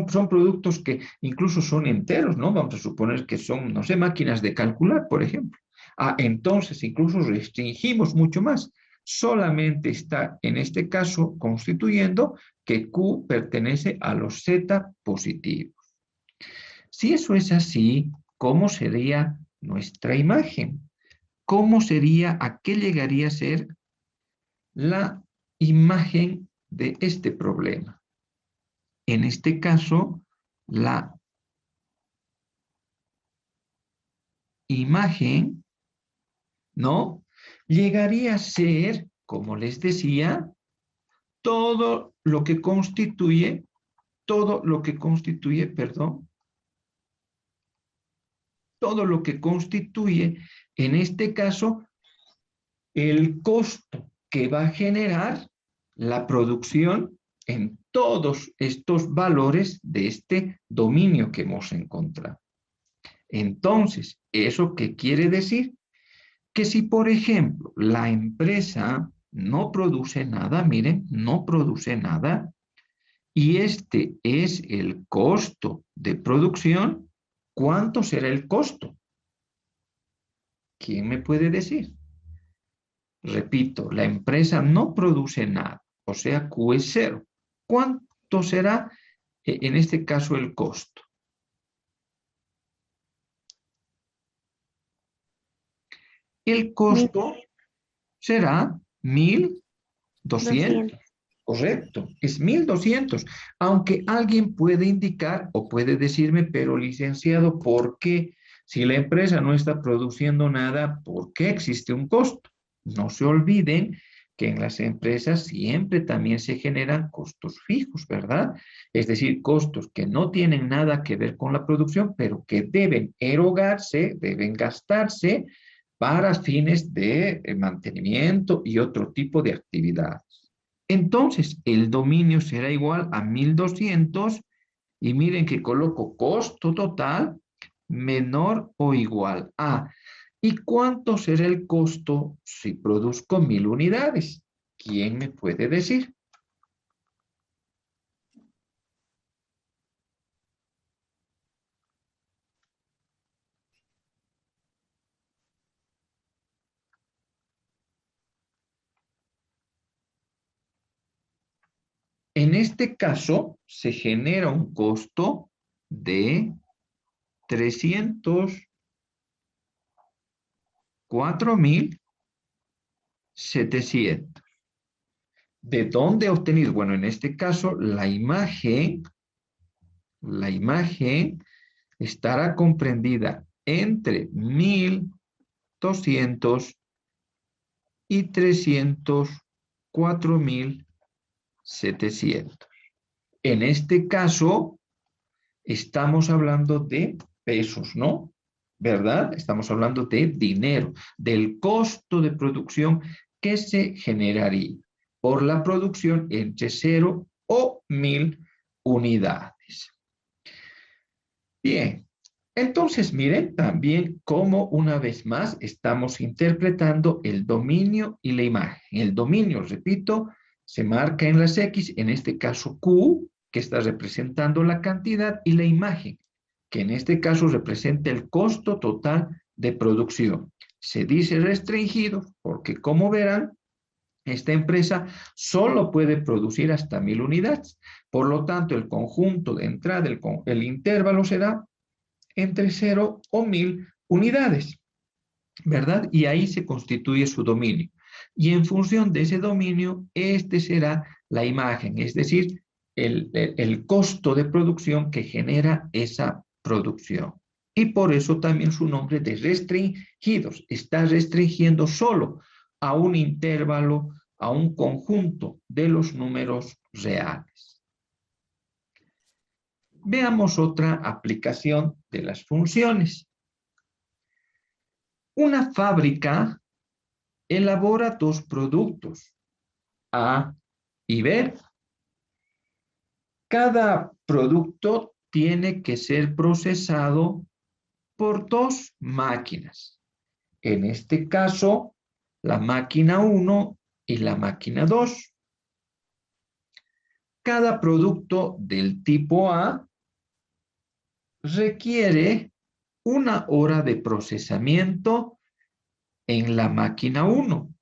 Son productos que incluso son enteros, ¿no? Vamos a suponer que son, no sé, máquinas de calcular, por ejemplo. Entonces, incluso restringimos mucho más. Solamente está, en este caso, constituyendo que Q pertenece a los Z positivos. Si eso es así, ¿cómo sería nuestra imagen? ¿Cómo sería, a qué llegaría a ser la imagen de este problema? En este caso, la imagen, ¿no? Llegaría a ser, como les decía, todo lo que constituye, en este caso, el costo que va a generar la producción en todos estos valores de este dominio que hemos encontrado. Entonces, ¿eso qué quiere decir? Que si, por ejemplo, la empresa no produce nada, miren, no produce nada, y este es el costo de producción, ¿cuánto será el costo? ¿Quién me puede decir? Repito, la empresa no produce nada, o sea, Q es 0. ¿Cuánto será en este caso el costo? El costo será 1200. Correcto, es 1200. Aunque alguien puede indicar o puede decirme, pero licenciado, ¿por qué? Si la empresa no está produciendo nada, ¿por qué existe un costo? No se olviden que en las empresas siempre también se generan costos fijos, ¿verdad? Es decir, costos que no tienen nada que ver con la producción, pero que deben erogarse, deben gastarse para fines de mantenimiento y otro tipo de actividades. Entonces, el dominio será igual a 1200 y miren que coloco costo total menor o igual a. ¿Y cuánto será el costo si produzco 1000 unidades? ¿Quién me puede decir? En este caso, se genera un costo de 304.700. ¿De dónde he obtenido? Bueno, en este caso, la imagen estará comprendida entre 1200 y 304.700. En este caso, estamos hablando de pesos, ¿no? ¿Verdad? Estamos hablando de dinero, del costo de producción que se generaría por la producción entre 0 o 1000 unidades. Bien, entonces miren también cómo una vez más estamos interpretando el dominio y la imagen. El dominio, repito, se marca en las X, en este caso Q, que está representando la cantidad, y la imagen, que en este caso representa el costo total de producción. Se dice restringido porque, como verán, esta empresa solo puede producir hasta 1000 unidades. Por lo tanto, el conjunto de entrada, el intervalo será entre 0 o 1000 unidades, ¿verdad? Y ahí se constituye su dominio. Y en función de ese dominio, este será la imagen, es decir, el costo de producción que genera esa producción. Y por eso también su nombre de restringidos. Está restringiendo solo a un intervalo, a un conjunto de los números reales. Veamos otra aplicación de las funciones. Una fábrica elabora dos productos, A y B. Cada producto tiene que ser procesado por dos máquinas. En este caso, la máquina 1 y la máquina 2. Cada producto del tipo A requiere 1 hora de procesamiento en la máquina 1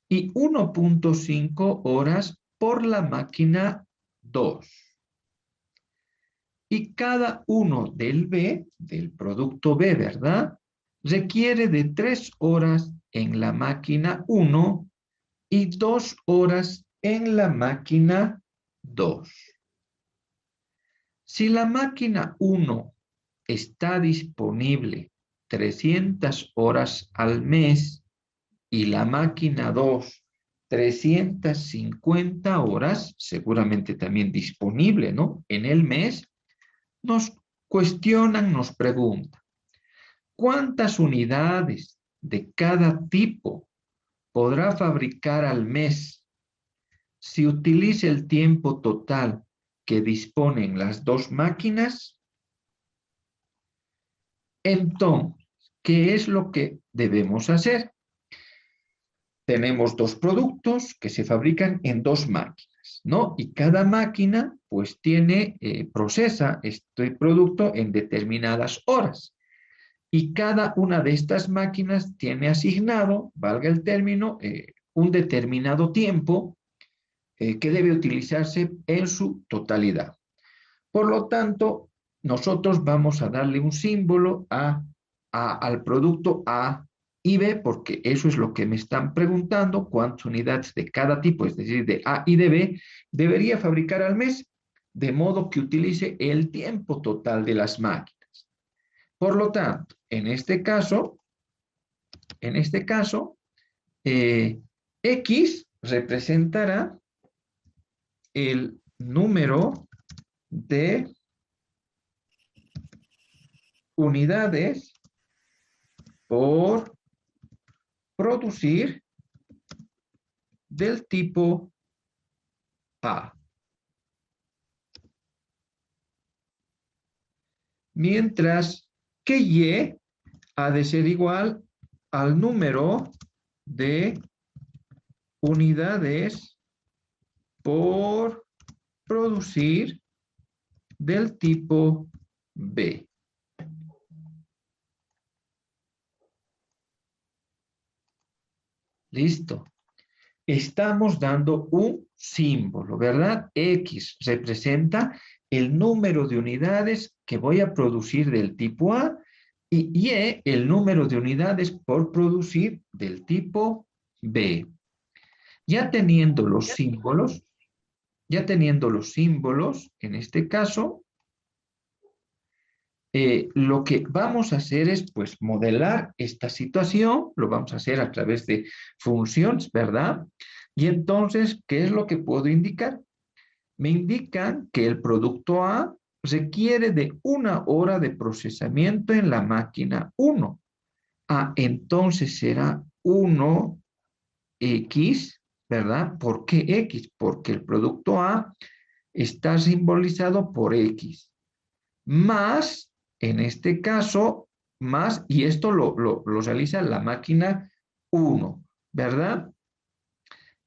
y 1.5 horas por la máquina 2. Y cada uno del B, del producto B, ¿verdad? Requiere de 3 horas en la máquina 1 y 2 horas en la máquina 2. Si la máquina 1 está disponible 300 horas al mes y la máquina 2 350 horas, seguramente también disponible, ¿no? En el mes, nos cuestionan, nos preguntan, ¿cuántas unidades de cada tipo podrá fabricar al mes si utiliza el tiempo total que disponen las dos máquinas? Entonces, ¿qué es lo que debemos hacer? Tenemos dos productos que se fabrican en dos máquinas, ¿no? Y cada máquina, pues, procesa este producto en determinadas horas. Y cada una de estas máquinas tiene asignado, valga el término, un determinado tiempo que debe utilizarse en su totalidad. Por lo tanto, nosotros vamos a darle un símbolo al producto A y B, porque eso es lo que me están preguntando, cuántas unidades de cada tipo, es decir, de A y de B, debería fabricar al mes, de modo que utilice el tiempo total de las máquinas. Por lo tanto, en este caso, X representará el número de unidades por producir del tipo A. Mientras que Y ha de ser igual al número de unidades por producir del tipo B. Listo. Estamos dando un símbolo, ¿verdad? X representa el número de unidades que voy a producir del tipo A y Y el número de unidades por producir del tipo B. Ya teniendo los símbolos, en este caso, lo que vamos a hacer es, pues, modelar esta situación, lo vamos a hacer a través de funciones, ¿verdad? Y entonces, ¿qué es lo que puedo indicar? Me indican que el producto A requiere de 1 hora de procesamiento en la máquina 1. Entonces será 1x, ¿verdad? ¿Por qué X? Porque el producto A está simbolizado por X, más, en este caso, más, y esto lo realiza la máquina 1, ¿verdad?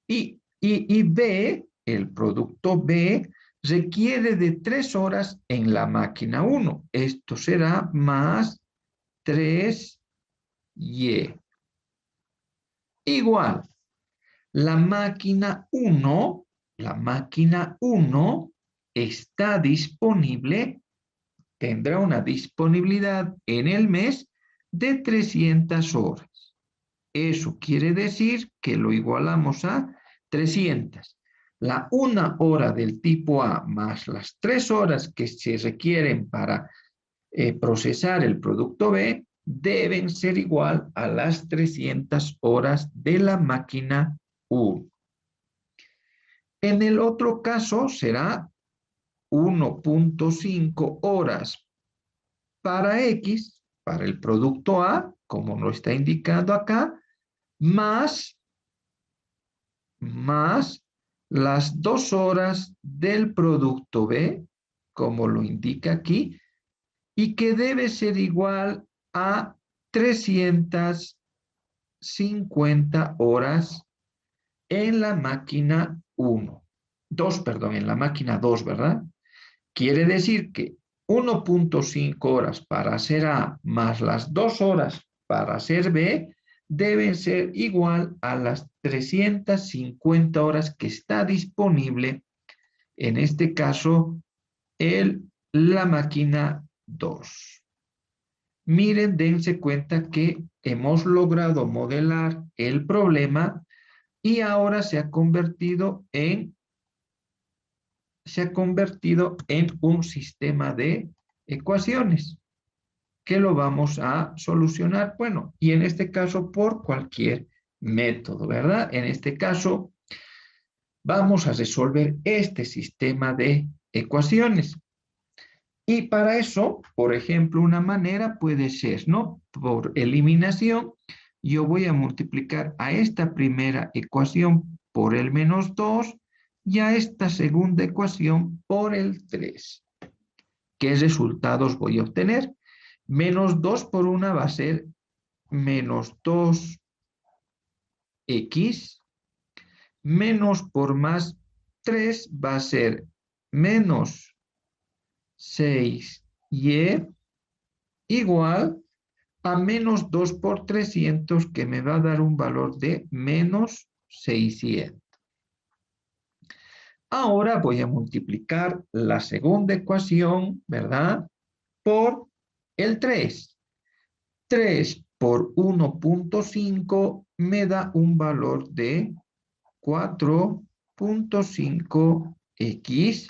Y B, el producto B, requiere de 3 horas en la máquina 1. Esto será más 3Y. Igual, la máquina 1 está disponible, tendrá una disponibilidad en el mes de 300 horas. Eso quiere decir que lo igualamos a 300. La 1 hora del tipo A más las 3 horas que se requieren para procesar el producto B deben ser igual a las 300 horas de la máquina 1. En el otro caso será 1.5 horas para X, para el producto A, como lo está indicando acá, más las 2 horas del producto B, como lo indica aquí, y que debe ser igual a 350 horas en la máquina 1. 2, perdón, en la máquina 2, ¿verdad? Quiere decir que 1.5 horas para hacer A más las 2 horas para hacer B deben ser igual a las 350 horas que está disponible, en este caso, la máquina 2. Miren, dense cuenta que hemos logrado modelar el problema y ahora se ha convertido en un sistema de ecuaciones que lo vamos a solucionar, bueno, y en este caso por cualquier método, ¿verdad? En este caso vamos a resolver este sistema de ecuaciones. Y para eso, por ejemplo, una manera puede ser, ¿no? Por eliminación, yo voy a multiplicar a esta primera ecuación por el menos 2 y a esta segunda ecuación por el 3. ¿Qué resultados voy a obtener? Menos 2 por 1 va a ser menos 2x, menos por más 3 va a ser menos 6y, igual a menos 2 por 300, que me va a dar un valor de menos 600. Ahora voy a multiplicar la segunda ecuación, ¿verdad? Por el 3. 3 por 1.5 me da un valor de 4.5x.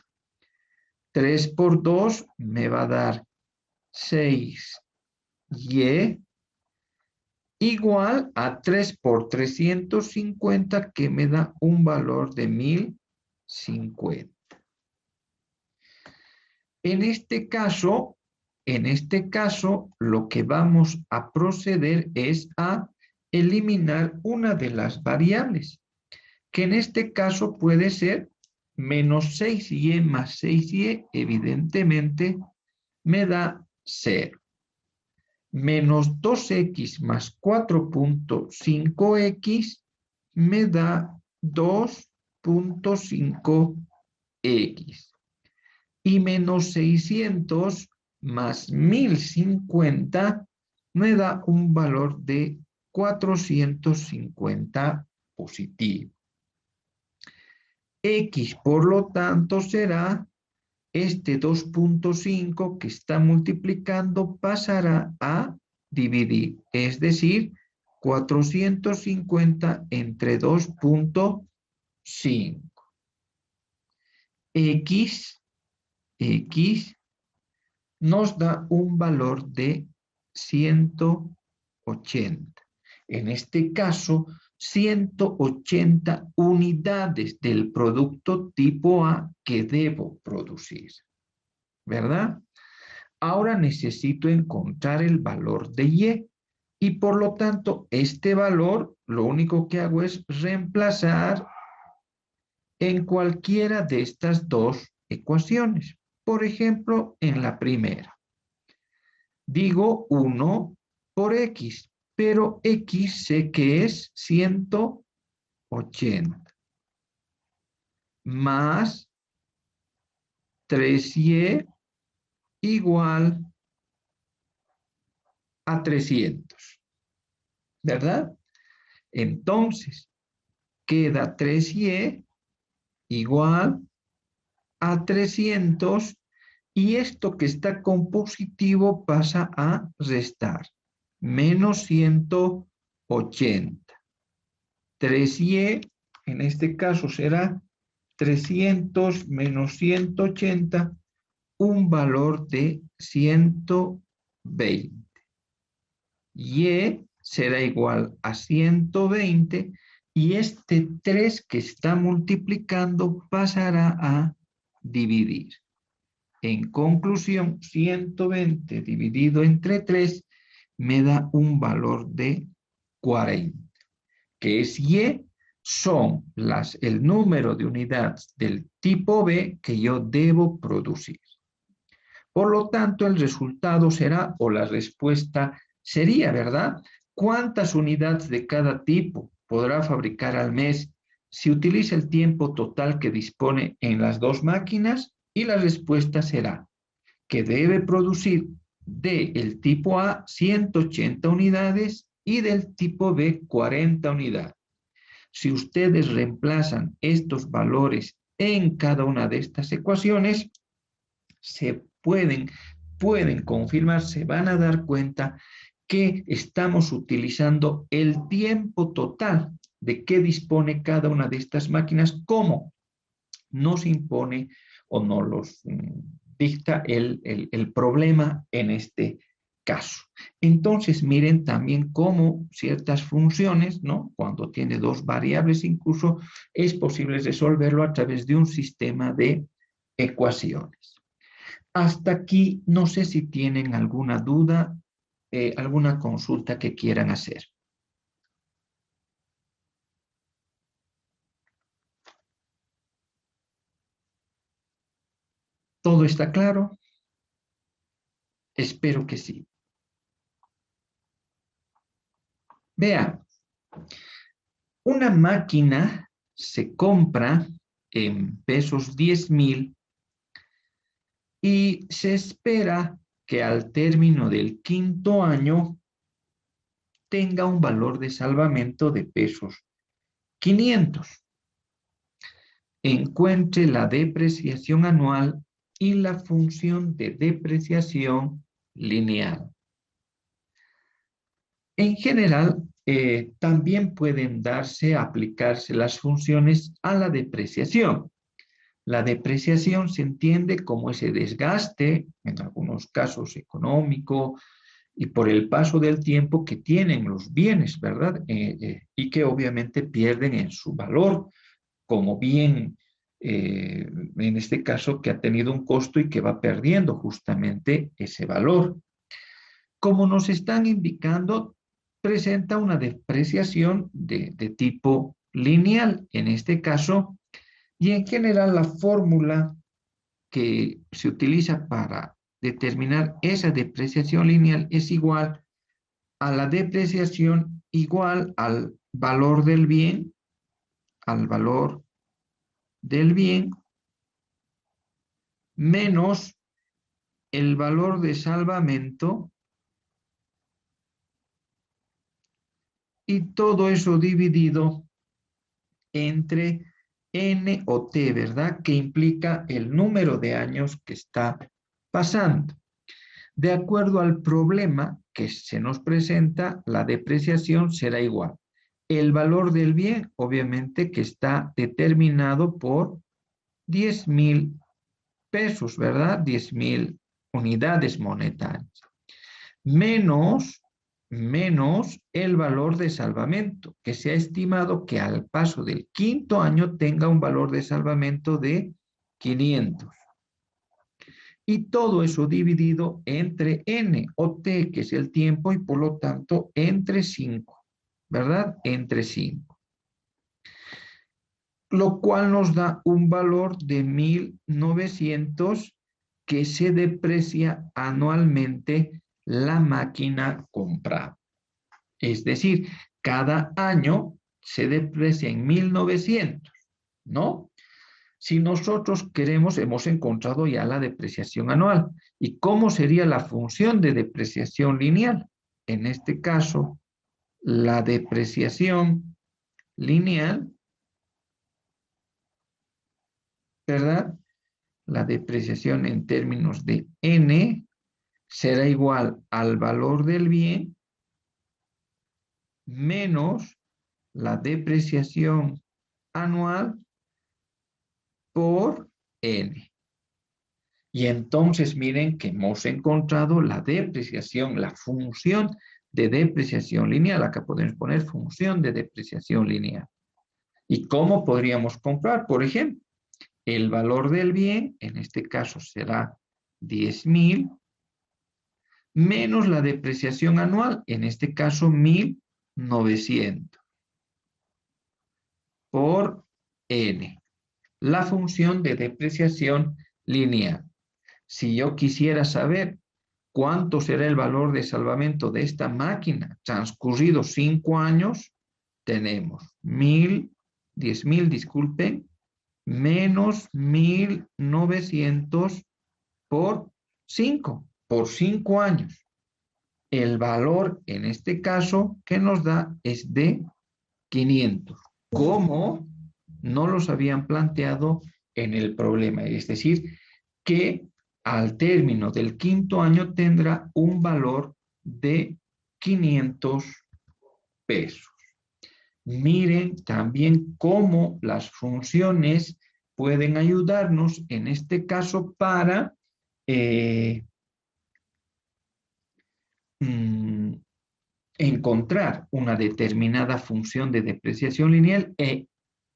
3 por 2 me va a dar 6y, igual a 3 por 350, que me da un valor de 1050. En este caso, lo que vamos a proceder es a eliminar una de las variables, que en este caso puede ser menos 6y más 6y, evidentemente me da 0. Menos 2x más 4.5x me da 2.5x. Y menos 600 más 1050 me da un valor de 450 positivo. X, por lo tanto, será este 2.5 que está multiplicando, pasará a dividir, es decir, 450 entre 2.5. X nos da un valor de 180. En este caso, 180 unidades del producto tipo A que debo producir, ¿verdad? Ahora necesito encontrar el valor de Y, y por lo tanto este valor lo único que hago es reemplazar en cualquiera de estas dos ecuaciones. Por ejemplo, en la primera, digo 1 por X, pero X sé que es 180, más 3Y igual a 300, ¿verdad? Entonces, queda 3Y igual a 300, y esto que está con positivo pasa a restar. Menos 180. 3y, en este caso será 300 menos 180, un valor de 120. Y será igual a 120 y este 3 que está multiplicando pasará a dividir. En conclusión, 120 dividido entre 3 me da un valor de 40, que es Y, son el número de unidades del tipo B que yo debo producir. Por lo tanto, el resultado será, o la respuesta sería, ¿verdad? ¿Cuántas unidades de cada tipo podrá fabricar al mes si utiliza el tiempo total que dispone en las dos máquinas? Y la respuesta será que debe producir del tipo A 180 unidades y del tipo B 40 unidades. Si ustedes reemplazan estos valores en cada una de estas ecuaciones, se pueden confirmar, se van a dar cuenta que estamos utilizando el tiempo total de que dispone cada una de estas máquinas, como nos impone o nos los dicta el problema en este caso. Entonces, miren también cómo ciertas funciones, ¿no? Cuando tiene dos variables incluso, es posible resolverlo a través de un sistema de ecuaciones. Hasta aquí, no sé si tienen alguna duda, alguna consulta que quieran hacer. ¿Todo está claro? Espero que sí. Vean, una máquina se compra en pesos 10,000 y se espera que al término del quinto año tenga un valor de salvamento de pesos 500. Encuentre la depreciación anual y la función de depreciación lineal. En general, también pueden aplicarse las funciones a la depreciación. La depreciación se entiende como ese desgaste, en algunos casos económico, y por el paso del tiempo que tienen los bienes, ¿verdad? Y que obviamente pierden en su valor como bien, en este caso, que ha tenido un costo y que va perdiendo justamente ese valor. Como nos están indicando, presenta una depreciación de tipo lineal, en este caso, y en general la fórmula que se utiliza para determinar esa depreciación lineal es igual a la depreciación igual al valor del bien, menos el valor de salvamento, y todo eso dividido entre N o T, ¿verdad? Que implica el número de años que está pasando. De acuerdo al problema que se nos presenta, la depreciación será igual. El valor del bien, obviamente, que está determinado por 10,000 pesos, ¿verdad? 10,000 unidades monetarias. Menos el valor de salvamento, que se ha estimado que al paso del quinto año tenga un valor de salvamento de 500. Y todo eso dividido entre N o T, que es el tiempo, y por lo tanto entre 5, ¿verdad? Entre 5. Lo cual nos da un valor de 1,900 que se deprecia anualmente la máquina comprada. Es decir, cada año se deprecia en 1,900, ¿no? Si nosotros hemos encontrado ya la depreciación anual. ¿Y cómo sería la función de depreciación lineal? En este caso, la depreciación lineal, ¿verdad? La depreciación en términos de N será igual al valor del bien menos la depreciación anual por N. Y entonces miren que hemos encontrado la depreciación, la función de depreciación lineal. Acá podemos poner función de depreciación lineal. ¿Y cómo podríamos comprar? Por ejemplo, el valor del bien, en este caso será 10.000, menos la depreciación anual, en este caso 1.900, por n, la función de depreciación lineal. Si yo quisiera saber cuánto será el valor de salvamento de esta máquina transcurridos 5 años, tenemos 10.000, disculpen, menos 1.900 por 5, por 5 años. El valor en este caso que nos da es de 500. ¿Cómo? No los habían planteado en el problema. Es decir, que al término del 5.º año tendrá un valor de 500 pesos. Miren también cómo las funciones pueden ayudarnos en este caso para encontrar una determinada función de depreciación lineal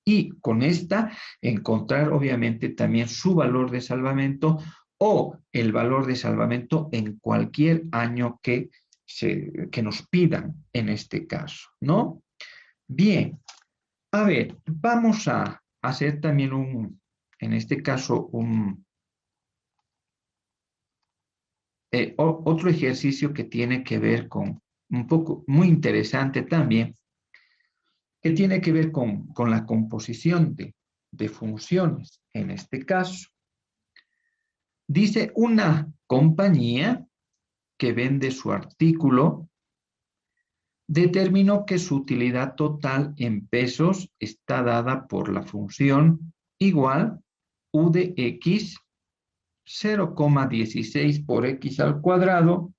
y con esta encontrar obviamente también su valor de salvamento o el valor de salvamento en cualquier año que nos pidan en este caso, ¿no? Bien, a ver, vamos a hacer también en este caso, otro ejercicio que tiene que ver con un poco muy interesante también, que tiene que ver con la composición de funciones. En este caso, dice una compañía que vende su artículo, determinó que su utilidad total en pesos está dada por la función igual U de X 0,16 por X al cuadrado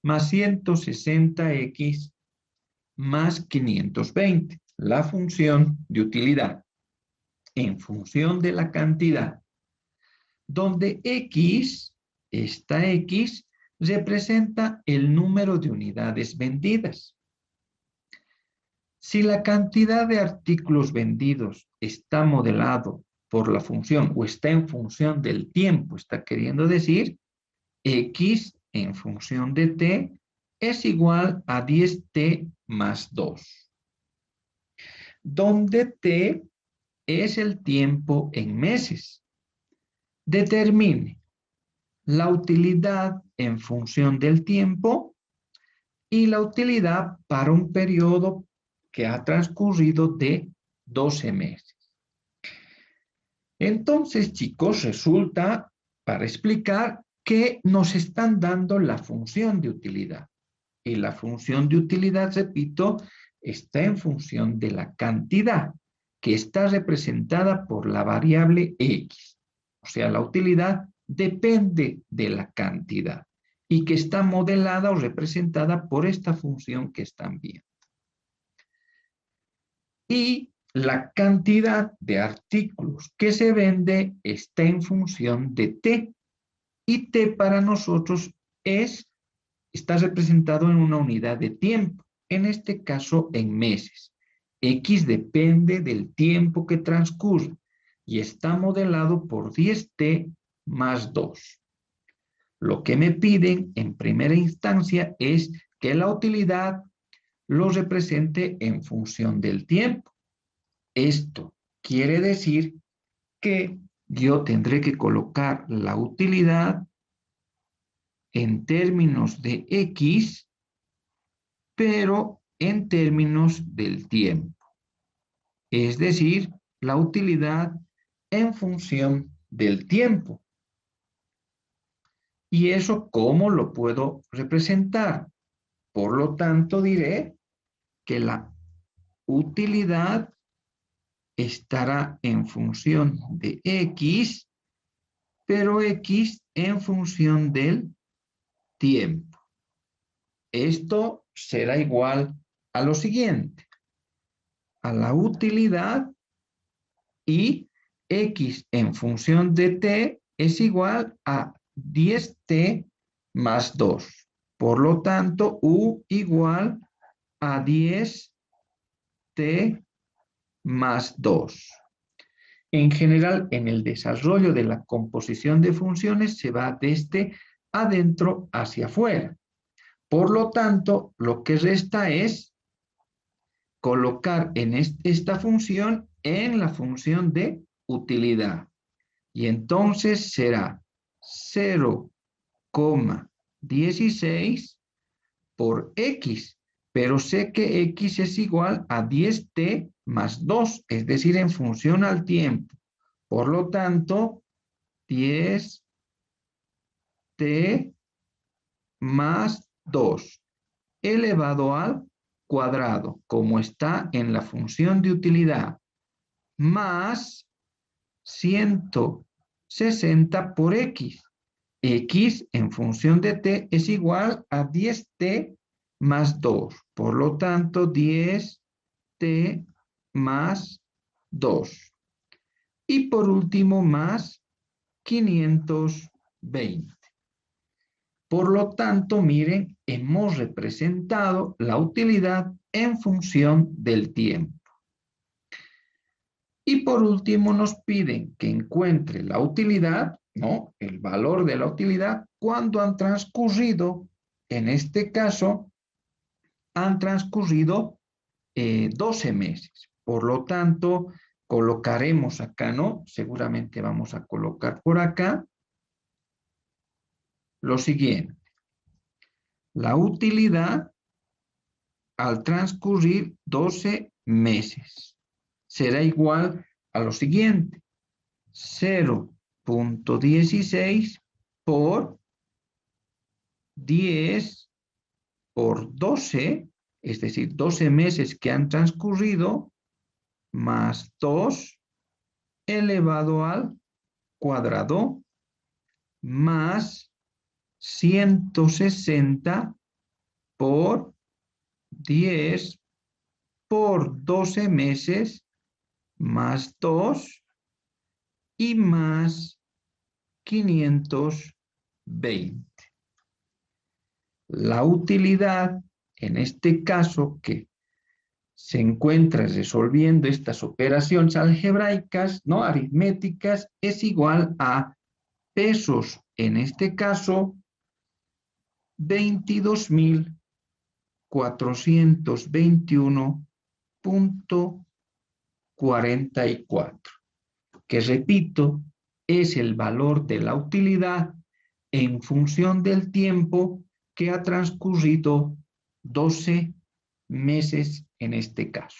más 160X más 520, la función de utilidad en función de la cantidad, donde X, esta X, representa el número de unidades vendidas. Si la cantidad de artículos vendidos está modelado por la función o está en función del tiempo, está queriendo decir X en función de T es igual a 10T más 2, donde T es el tiempo en meses. Determine la utilidad en función del tiempo y la utilidad para un periodo que ha transcurrido de 12 meses. Entonces, chicos, resulta, para explicar, que nos están dando la función de utilidad. Y la función de utilidad, repito, está en función de la cantidad, que está representada por la variable X. O sea, la utilidad depende de la cantidad y que está modelada o representada por esta función que están viendo. Y la cantidad de artículos que se vende está en función de T. Y T para nosotros está representado en una unidad de tiempo, en este caso en meses. X depende del tiempo que transcurre y está modelado por 10T más 2. Lo que me piden en primera instancia es que la utilidad lo represente en función del tiempo. Esto quiere decir que yo tendré que colocar la utilidad en términos de X, pero en términos del tiempo. Es decir, la utilidad en función del tiempo. ¿Y eso cómo lo puedo representar? Por lo tanto, diré que la utilidad estará en función de X, pero X en función del tiempo. Esto será igual a lo siguiente, a la utilidad y X en función de T es igual a 10t más 2. Por lo tanto, u igual a 10t más 2. En general, en el desarrollo de la composición de funciones se va desde adentro hacia afuera. Por lo tanto, lo que resta es colocar en esta función en la función de utilidad. Y entonces será 0,16 por x. Pero sé que x es igual a 10t más 2, es decir, en función al tiempo. Por lo tanto, 10t más 2 elevado al cuadrado, como está en la función de utilidad, más 160 por x. X en función de t es igual a 10t más 2. Por lo tanto, 10t más 2. Y por último, más 520. Por lo tanto, miren, hemos representado la utilidad en función del tiempo. Y por último nos piden que encuentre la utilidad, ¿no? El valor de la utilidad cuando han transcurrido, en este caso, han transcurrido 12 meses. Por lo tanto, colocaremos acá, ¿no? Seguramente vamos a colocar por acá lo siguiente. La utilidad al transcurrir 12 meses será igual a lo siguiente. 0,16 por 10 por 12, es decir, 12 meses que han transcurrido, más 2 elevado al cuadrado, más 160 por 10 por 12 meses, más 2 y más 520. La utilidad, en este caso, que se encuentra resolviendo estas operaciones algebraicas, ¿no? Aritméticas, es igual a pesos, en este caso, 22.421.44, que repito, es el valor de la utilidad en función del tiempo que ha transcurrido 12 meses en este caso.